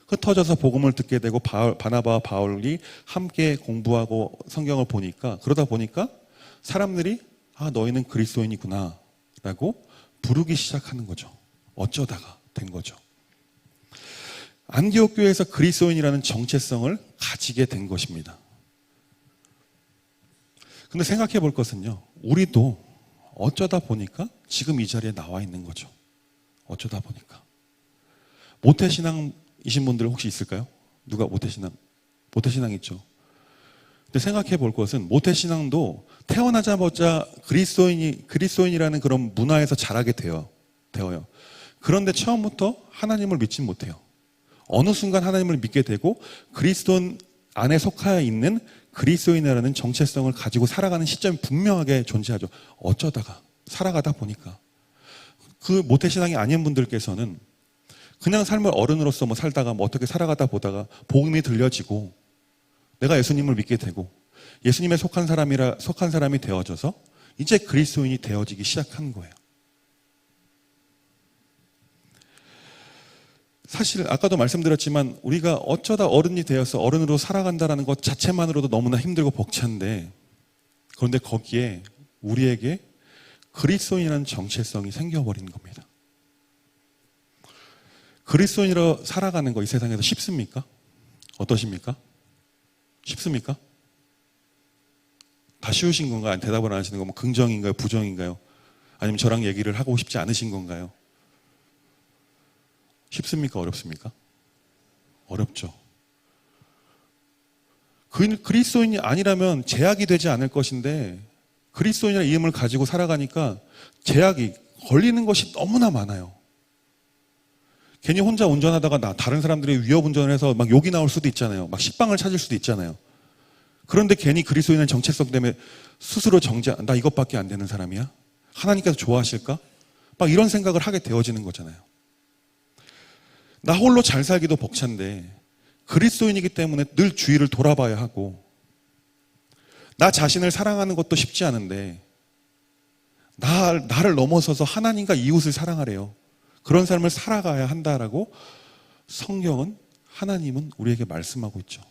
흩어져서 복음을 듣게 되고 바나바와 바울이 함께 공부하고 성경을 보니까 그러다 보니까 사람들이 너희는 그리스도인이구나 라고 부르기 시작하는 거죠. 어쩌다가 된 거죠. 안디옥 교회에서 그리스도인이라는 정체성을 가지게 된 것입니다. 근데 생각해 볼 것은요, 우리도 어쩌다 보니까 지금 이 자리에 나와 있는 거죠. 어쩌다 보니까. 모태신앙이신 분들 혹시 있을까요? 누가 모태신앙 있죠? 근데 생각해 볼 것은 모태신앙도 태어나자마자 그리스도인이라는 그런 문화에서 자라게 되어요. 그런데 처음부터 하나님을 믿지 못해요. 어느 순간 하나님을 믿게 되고 그리스도 안에 속하여 있는 그리스도인이라는 정체성을 가지고 살아가는 시점이 분명하게 존재하죠. 어쩌다가 살아가다 보니까. 그 모태신앙이 아닌 분들께서는 그냥 삶을 어른으로서 살다가 어떻게 살아가다 보다가 복음이 들려지고 내가 예수님을 믿게 되고 예수님에 속한 사람이 되어져서 이제 그리스도인이 되어지기 시작한 거예요. 사실 아까도 말씀드렸지만 우리가 어쩌다 어른이 되어서 어른으로 살아간다는 것 자체만으로도 너무나 힘들고 벅찬데, 그런데 거기에 우리에게 그리스도인이라는 정체성이 생겨버린 겁니다. 그리스도인으로 살아가는 거 이 세상에서 쉽습니까? 어떠십니까? 쉽습니까? 다 쉬우신 건가요? 대답을 안 하시는 거 긍정인가요? 부정인가요? 아니면 저랑 얘기를 하고 싶지 않으신 건가요? 쉽습니까? 어렵습니까? 어렵죠. 그리스도인이 아니라면 제약이 되지 않을 것인데 그리스도인이라는 이름을 가지고 살아가니까 제약이 걸리는 것이 너무나 많아요. 괜히 혼자 운전하다가 다른 사람들이 위협 운전을 해서 막 욕이 나올 수도 있잖아요. 막 식빵을 찾을 수도 있잖아요. 그런데 괜히 그리스도인의 정체성 때문에 스스로 나 이것밖에 안 되는 사람이야? 하나님께서 좋아하실까? 막 이런 생각을 하게 되어지는 거잖아요. 나 홀로 잘 살기도 벅찬데 그리스도인이기 때문에 늘 주위를 돌아봐야 하고, 나 자신을 사랑하는 것도 쉽지 않은데 나를 넘어서서 하나님과 이웃을 사랑하래요. 그런 삶을 살아가야 한다라고 성경은, 하나님은 우리에게 말씀하고 있죠.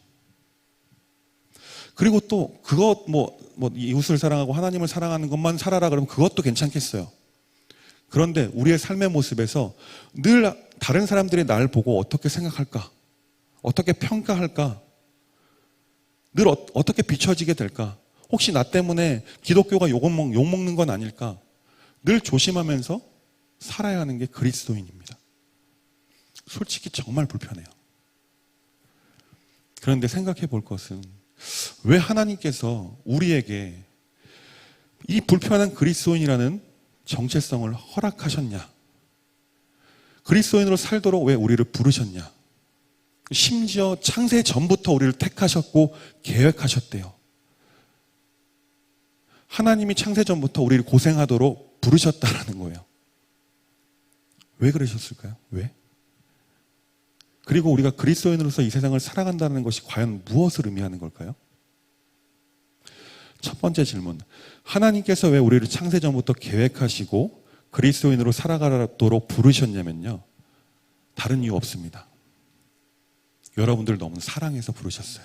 그리고 또 이웃을 사랑하고 하나님을 사랑하는 것만 살아라 그러면 그것도 괜찮겠어요. 그런데 우리의 삶의 모습에서 늘 다른 사람들이 나를 보고 어떻게 생각할까? 어떻게 평가할까? 늘 어떻게 비춰지게 될까? 혹시 나 때문에 기독교가 욕먹는 건 아닐까? 늘 조심하면서 살아야 하는 게 그리스도인입니다. 솔직히 정말 불편해요. 그런데 생각해 볼 것은 왜 하나님께서 우리에게 이 불편한 그리스도인이라는 정체성을 허락하셨냐? 그리스도인으로 살도록 왜 우리를 부르셨냐? 심지어 창세 전부터 우리를 택하셨고 계획하셨대요. 하나님이 창세 전부터 우리를 고생하도록 부르셨다라는 거예요. 왜 그러셨을까요? 왜? 그리고 우리가 그리스도인으로서 이 세상을 살아간다는 것이 과연 무엇을 의미하는 걸까요? 첫 번째 질문, 하나님께서 왜 우리를 창세 전부터 계획하시고 그리스도인으로 살아가도록 부르셨냐면요, 다른 이유 없습니다. 여러분들 너무 사랑해서 부르셨어요.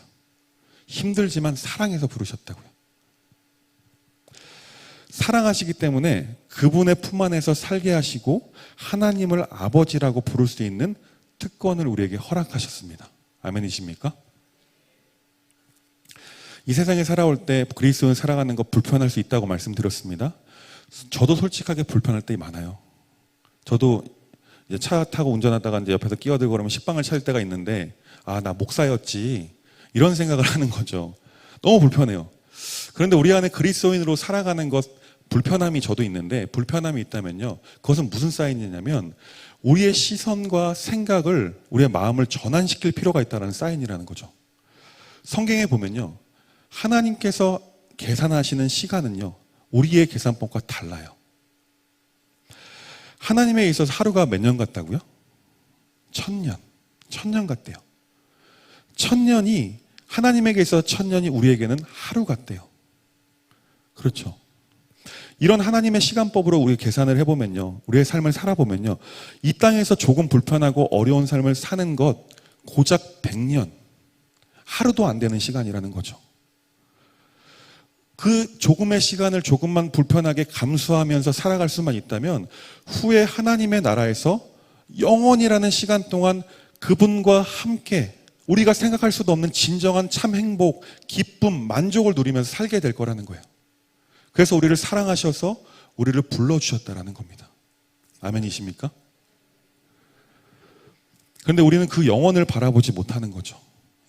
힘들지만 사랑해서 부르셨다고요. 사랑하시기 때문에 그분의 품 안에서 살게 하시고 하나님을 아버지라고 부를 수 있는 특권을 우리에게 허락하셨습니다. 아멘이십니까? 이 세상에 살아올 때 그리스도인 살아가는 거 불편할 수 있다고 말씀드렸습니다. 저도 솔직하게 불편할 때 많아요. 저도 이제 차 타고 운전하다가 이제 옆에서 끼어들고 그러면 식빵을 찾을 때가 있는데, 나 목사였지, 이런 생각을 하는 거죠. 너무 불편해요. 그런데 우리 안에 그리스도인으로 살아가는 것, 불편함이 저도 있는데, 불편함이 있다면요, 그것은 무슨 사인이냐면 우리의 시선과 생각을, 우리의 마음을 전환시킬 필요가 있다는 사인이라는 거죠. 성경에 보면요, 하나님께서 계산하시는 시간은요, 우리의 계산법과 달라요. 하나님에 있어서 하루가 몇 년 같다고요? 1000년 같대요. 1000년이, 하나님에게 있어서 1000년이 우리에게는 하루 같대요. 그렇죠. 이런 하나님의 시간법으로 우리 계산을 해보면요, 우리의 삶을 살아보면요, 이 땅에서 조금 불편하고 어려운 삶을 사는 것 고작 100년, 하루도 안 되는 시간이라는 거죠. 그 조금의 시간을 조금만 불편하게 감수하면서 살아갈 수만 있다면 후에 하나님의 나라에서 영원이라는 시간 동안 그분과 함께 우리가 생각할 수도 없는 진정한 참 행복, 기쁨, 만족을 누리면서 살게 될 거라는 거예요. 그래서 우리를 사랑하셔서 우리를 불러주셨다라는 겁니다. 아멘이십니까? 그런데 우리는 그 영혼을 바라보지 못하는 거죠.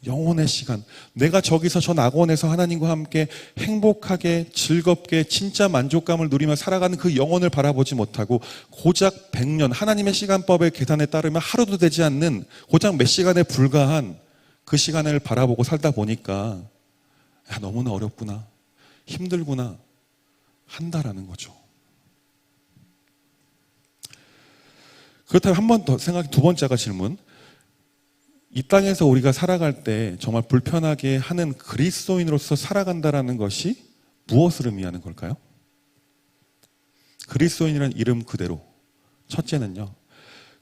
영혼의 시간, 내가 저기서 저 낙원에서 하나님과 함께 행복하게 즐겁게 진짜 만족감을 누리며 살아가는 그 영혼을 바라보지 못하고 고작 100년, 하나님의 시간법의 계산에 따르면 하루도 되지 않는 고작 몇 시간에 불과한 그 시간을 바라보고 살다 보니까 야, 너무나 어렵구나, 힘들구나 한다라는 거죠. 그렇다면 한 번 더 생각해, 두 번째가 질문. 이 땅에서 우리가 살아갈 때 정말 불편하게 하는 그리스도인으로서 살아간다라는 것이 무엇을 의미하는 걸까요? 그리스도인이라는 이름 그대로 첫째는요,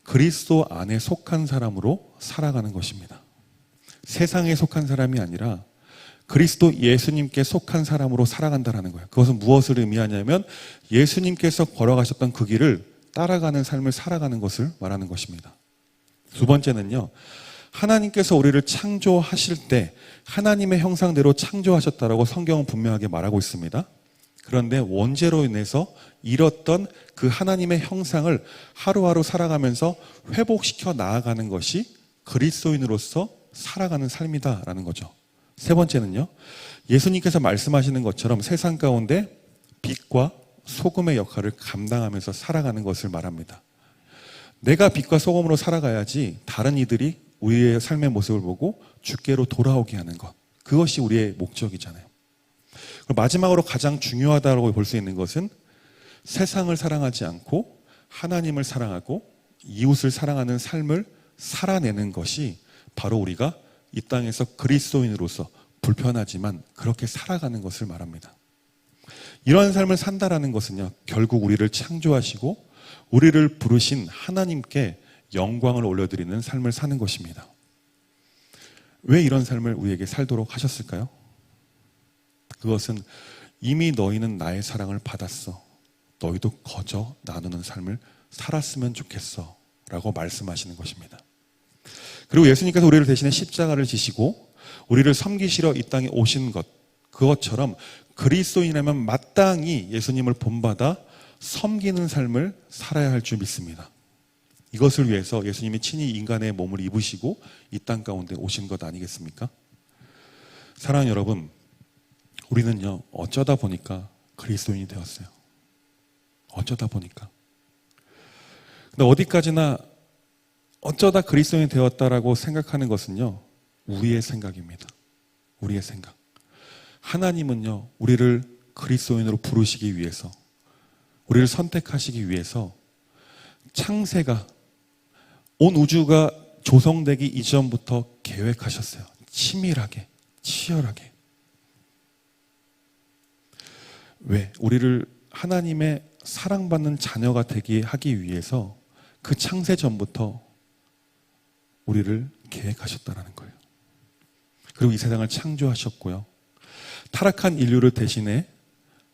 그리스도 안에 속한 사람으로 살아가는 것입니다. 세상에 속한 사람이 아니라 그리스도 예수님께 속한 사람으로 살아간다라는 거예요. 그것은 무엇을 의미하냐면 예수님께서 걸어가셨던 그 길을 따라가는 삶을 살아가는 것을 말하는 것입니다. 두 번째는요, 하나님께서 우리를 창조하실 때 하나님의 형상대로 창조하셨다라고 성경은 분명하게 말하고 있습니다. 그런데 원죄로 인해서 잃었던 그 하나님의 형상을 하루하루 살아가면서 회복시켜 나아가는 것이 그리스도인으로서 살아가는 삶이다라는 거죠. 세 번째는요, 예수님께서 말씀하시는 것처럼 세상 가운데 빛과 소금의 역할을 감당하면서 살아가는 것을 말합니다. 내가 빛과 소금으로 살아가야지 다른 이들이 우리의 삶의 모습을 보고 주께로 돌아오게 하는 것, 그것이 우리의 목적이잖아요. 그리고 마지막으로 가장 중요하다고 볼 수 있는 것은 세상을 사랑하지 않고 하나님을 사랑하고 이웃을 사랑하는 삶을 살아내는 것이 바로 우리가 이 땅에서 그리스도인으로서 불편하지만 그렇게 살아가는 것을 말합니다. 이런 삶을 산다라는 것은요, 결국 우리를 창조하시고 우리를 부르신 하나님께 영광을 올려드리는 삶을 사는 것입니다. 왜 이런 삶을 우리에게 살도록 하셨을까요? 그것은 이미 너희는 나의 사랑을 받았어, 너희도 거저 나누는 삶을 살았으면 좋겠어 라고 말씀하시는 것입니다. 그리고 예수님께서 우리를 대신에 십자가를 지시고 우리를 섬기시러 이 땅에 오신 것, 그것처럼 그리스도인이라면 마땅히 예수님을 본받아 섬기는 삶을 살아야 할 줄 믿습니다. 이것을 위해서 예수님이 친히 인간의 몸을 입으시고 이 땅 가운데 오신 것 아니겠습니까? 사랑하는 여러분, 우리는요, 어쩌다 보니까 그리스도인이 되었어요. 어쩌다 보니까. 근데 어디까지나 어쩌다 그리스도인이 되었다라고 생각하는 것은요, 우리의 생각입니다. 우리의 생각. 하나님은요, 우리를 그리스도인으로 부르시기 위해서, 우리를 선택하시기 위해서 창세가, 온 우주가 조성되기 이전부터 계획하셨어요. 치밀하게, 치열하게. 왜? 우리를 하나님의 사랑받는 자녀가 되게 하기 위해서 그 창세 전부터 우리를 계획하셨다는 거예요. 그리고 이 세상을 창조하셨고요. 타락한 인류를 대신해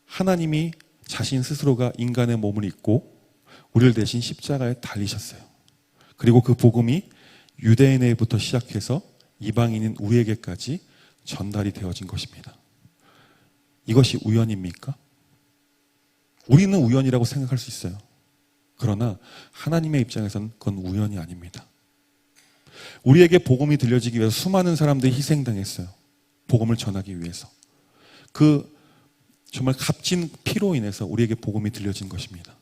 하나님이 자신 스스로가 인간의 몸을 입고 우리를 대신 십자가에 달리셨어요. 그리고 그 복음이 유대인에게부터 시작해서 이방인인 우리에게까지 전달이 되어진 것입니다. 이것이 우연입니까? 우리는 우연이라고 생각할 수 있어요. 그러나 하나님의 입장에서는 그건 우연이 아닙니다. 우리에게 복음이 들려지기 위해서 수많은 사람들이 희생당했어요. 복음을 전하기 위해서. 그 정말 값진 피로 인해서 우리에게 복음이 들려진 것입니다.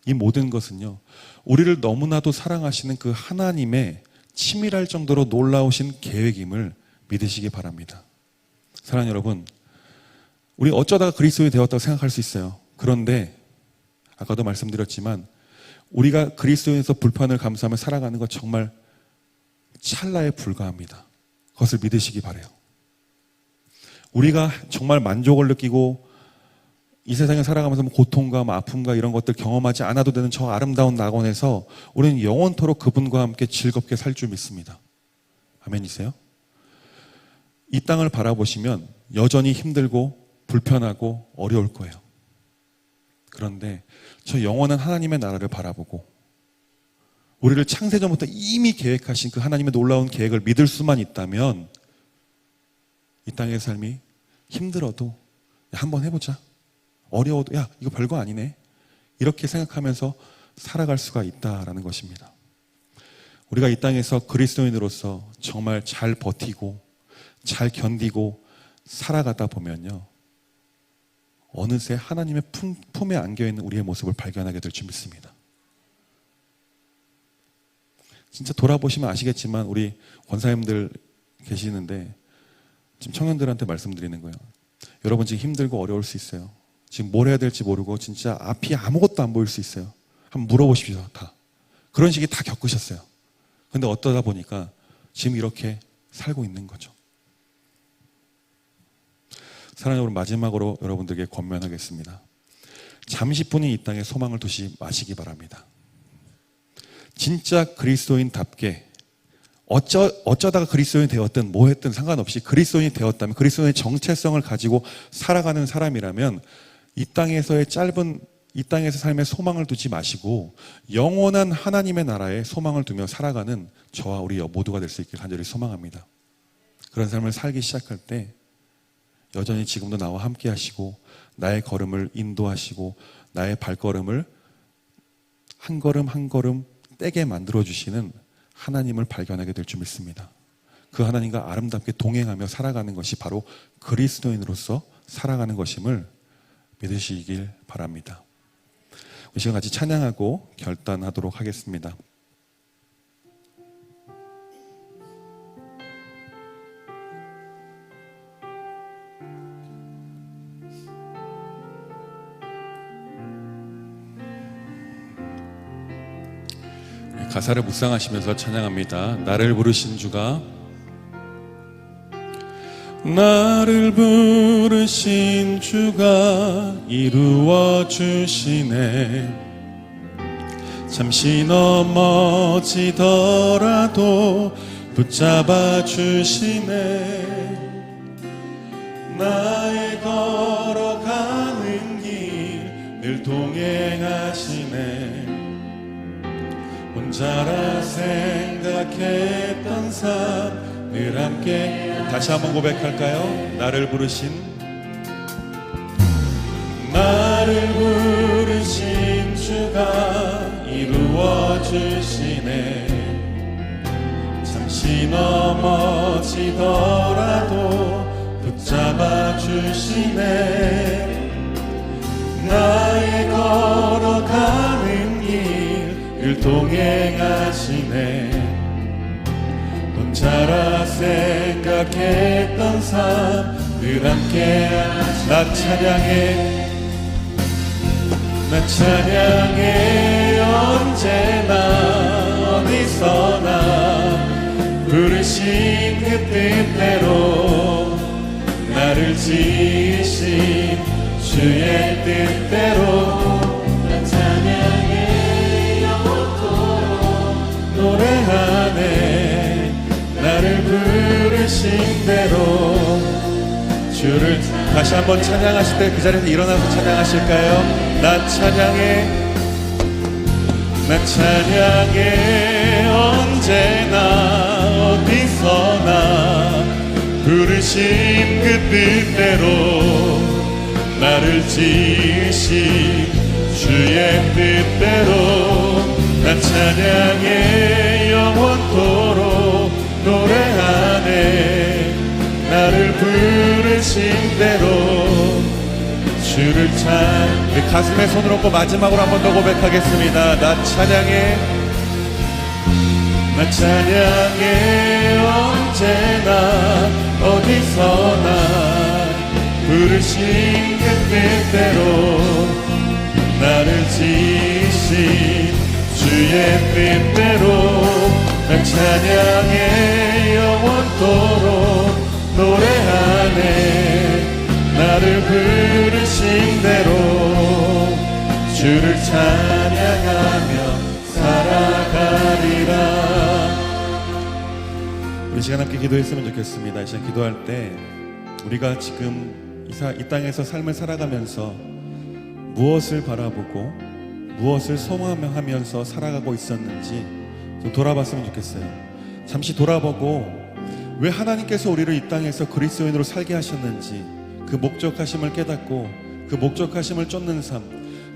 이 모든 것은요, 우리를 너무나도 사랑하시는 그 하나님의 치밀할 정도로 놀라우신 계획임을 믿으시기 바랍니다. 사랑하는 여러분, 우리 어쩌다가 그리스도인이 되었다고 생각할 수 있어요. 그런데 아까도 말씀드렸지만 우리가 그리스도인에서 불편을 감수하며 살아가는 것 정말 찰나에 불과합니다. 그것을 믿으시기 바라요. 우리가 정말 만족을 느끼고 이 세상에 살아가면서 뭐 고통과 뭐 아픔과 이런 것들 경험하지 않아도 되는 저 아름다운 낙원에서 우리는 영원토록 그분과 함께 즐겁게 살 줄 믿습니다. 아멘이세요? 이 땅을 바라보시면 여전히 힘들고 불편하고 어려울 거예요. 그런데 저 영원한 하나님의 나라를 바라보고 우리를 창세전부터 이미 계획하신 그 하나님의 놀라운 계획을 믿을 수만 있다면 이 땅의 삶이 힘들어도 한번 해보자. 어려워도 야 이거 별거 아니네. 이렇게 생각하면서 살아갈 수가 있다라는 것입니다. 우리가 이 땅에서 그리스도인으로서 정말 잘 버티고 잘 견디고 살아가다 보면요. 어느새 하나님의 품에 안겨있는 우리의 모습을 발견하게 될 줄 믿습니다. 진짜 돌아보시면 아시겠지만 우리 권사님들 계시는데 지금 청년들한테 말씀드리는 거예요. 여러분 지금 힘들고 어려울 수 있어요. 지금 뭘 해야 될지 모르고 진짜 앞이 아무것도 안 보일 수 있어요. 한번 물어보십시오. 다. 그런 시기 다 겪으셨어요. 근데 어떠다 보니까 지금 이렇게 살고 있는 거죠. 사랑하는 여러분, 마지막으로 여러분들에게 권면하겠습니다. 잠시뿐인 이 땅에 소망을 두지 마시기 바랍니다. 진짜 그리스도인답게 어쩌다가 그리스도인이 되었든 뭐 했든 상관없이 그리스도인이 되었다면 그리스도인의 정체성을 가지고 살아가는 사람이라면 이 땅에서 삶에 소망을 두지 마시고 영원한 하나님의 나라에 소망을 두며 살아가는 저와 우리 모두가 될 수 있길 간절히 소망합니다. 그런 삶을 살기 시작할 때 여전히 지금도 나와 함께 하시고 나의 걸음을 인도하시고 나의 발걸음을 한 걸음 한 걸음 떼게 만들어주시는 하나님을 발견하게 될 줄 믿습니다. 그 하나님과 아름답게 동행하며 살아가는 것이 바로 그리스도인으로서 살아가는 것임을 믿으시길 바랍니다. 우리 시간 같이 찬양하고 결단하도록 하겠습니다. 가사를 묵상하시면서 찬양합니다. 나를 부르신 주가 나를 부르신 주가 이루어 주시네. 잠시 넘어지더라도 붙잡아 주시네. 나의 걸어가는 길 늘 동행하시네. 혼자라 생각했던 삶 늘 함께. 다시 한번 고백할까요? 나를 부르신 주가 이루어 주시네. 잠시 넘어지더라도 붙잡아 주시네. 나의 걸어가는 길 동행하시네. 혼자라 생각했던 삶 늘 함께. 나 찬양해 언제나 어디서나 부르신 그 뜻대로 나를 지으신 주의 뜻대로 나 찬양해 노래하네. 나를 부르신 대로 주를. 다시 한번 찬양하실 때 그 자리에서 일어나서 찬양하실까요? 나 찬양해 언제나 어디서나 부르신 그 뜻대로 나를 지으신 주의 뜻대로 나 찬양해 영원토록 노래하네. 나를 부르신 대로 주를 가슴에 손을 얹고 마지막으로 한 번 더 고백하겠습니다. 나 찬양해 언제나 어디서나 부르신 그 뜻대로 나를 지으신 주의 뜻대로 나 찬양해 영원토록 노래하네. 나를 부르신 대로 주를 찬양하며 살아가리라. 우리 시간 함께 기도했으면 좋겠습니다. 이 시간 기도할 때 우리가 지금 이 땅에서 삶을 살아가면서 무엇을 바라보고 무엇을 소망하면서 살아가고 있었는지 좀 돌아봤으면 좋겠어요. 잠시 돌아보고 왜 하나님께서 우리를 이 땅에서 그리스도인으로 살게 하셨는지 그 목적하심을 깨닫고 그 목적하심을 쫓는 삶,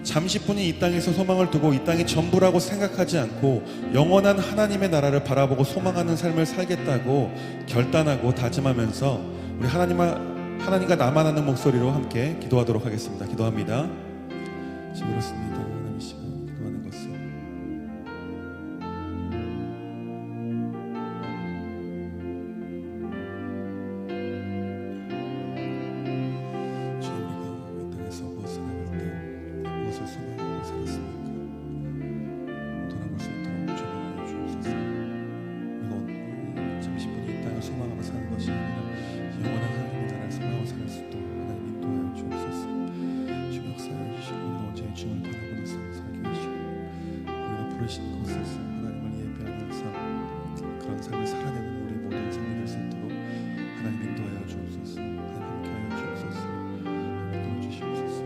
잠시뿐이 이 땅에서 소망을 두고 이 땅이 전부라고 생각하지 않고 영원한 하나님의 나라를 바라보고 소망하는 삶을 살겠다고 결단하고 다짐하면서 우리 하나님과 나만 하는 목소리로 함께 기도하도록 하겠습니다. 기도합니다. 지금 그렇습니다. 하나님 이 시간 기도하는 것은 주님, 우리가 이 땅에서 무엇을 살아갈 때 무엇을 소망하고 살았습니까? 돌아볼 수 있도록 조명하여 주옵소서. 우리가 오늘 잠시뿐이 이 땅을 소망하고 사는 것이 아니라 영원한 하나님의 나라를 소망하고 살 수 있도록 하나님 인도하여 주옵소서. 주님 역사하여 주시고 우리가 언제나 주님을 바라보는 삶 살게 하시고 우리가 부르신 곳에서 하나님을 예배하는 삶, 그런 삶을 살아내는 우리 모든 삶이 될 수 있도록 하나님 인도하여 주옵소서. 하나님 함께하여 주옵소서. 인도해 주시옵소서.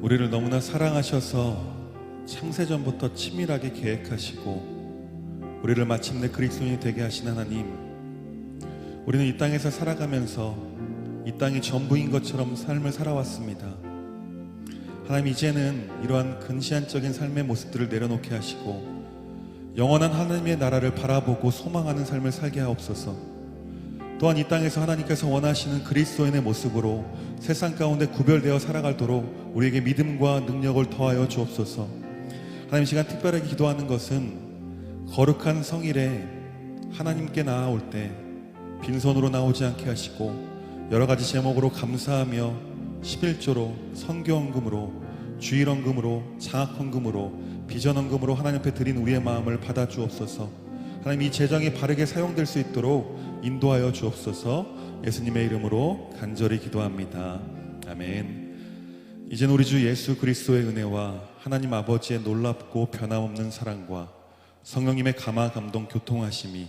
우리를 너무나 사랑하셔서 창세전부터 치밀하게 계획하시고 우리를 마침내 그리스도인이 되게 하신 하나님, 우리는 이 땅에서 살아가면서 이 땅이 전부인 것처럼 삶을 살아왔습니다. 하나님, 이제는 이러한 근시안적인 삶의 모습들을 내려놓게 하시고 영원한 하나님의 나라를 바라보고 소망하는 삶을 살게 하옵소서. 또한 이 땅에서 하나님께서 원하시는 그리스도인의 모습으로 세상 가운데 구별되어 살아가도록 우리에게 믿음과 능력을 더하여 주옵소서. 하나님, 이 시간 특별하게 기도하는 것은 거룩한 성일에 하나님께 나아올 때 빈손으로 나오지 않게 하시고 여러 가지 제목으로 감사하며 11조로 선교헌금으로 주일헌금으로 장학헌금으로 비전헌금으로 하나님 앞에 드린 우리의 마음을 받아 주옵소서. 하나님, 이 재정이 바르게 사용될 수 있도록 인도하여 주옵소서. 예수님의 이름으로 간절히 기도합니다. 아멘. 이제는 우리 주 예수 그리스도의 은혜와 하나님 아버지의 놀랍고 변함없는 사랑과 성령님의 감화 감동 교통하심이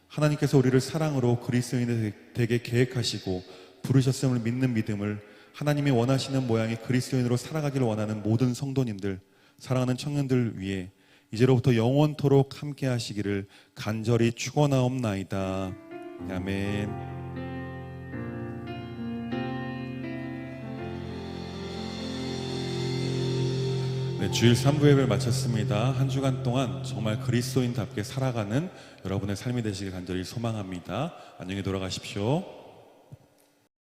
하나님께서 우리를 사랑으로 그리스도인이 되게 계획하시고 부르셨음을 믿는 믿음을 하나님이 원하시는 모양의 그리스도인으로 살아가기를 원하는 모든 성도님들, 사랑하는 청년들 위해 이제로부터 영원토록 함께 하시기를 간절히 축원하옵나이다. 아멘. 네, 주일 3부 예배를 마쳤습니다. 한 주간 동안 정말 그리스도인답게 살아가는 여러분의 삶이 되시길 간절히 소망합니다. 안녕히 돌아가십시오.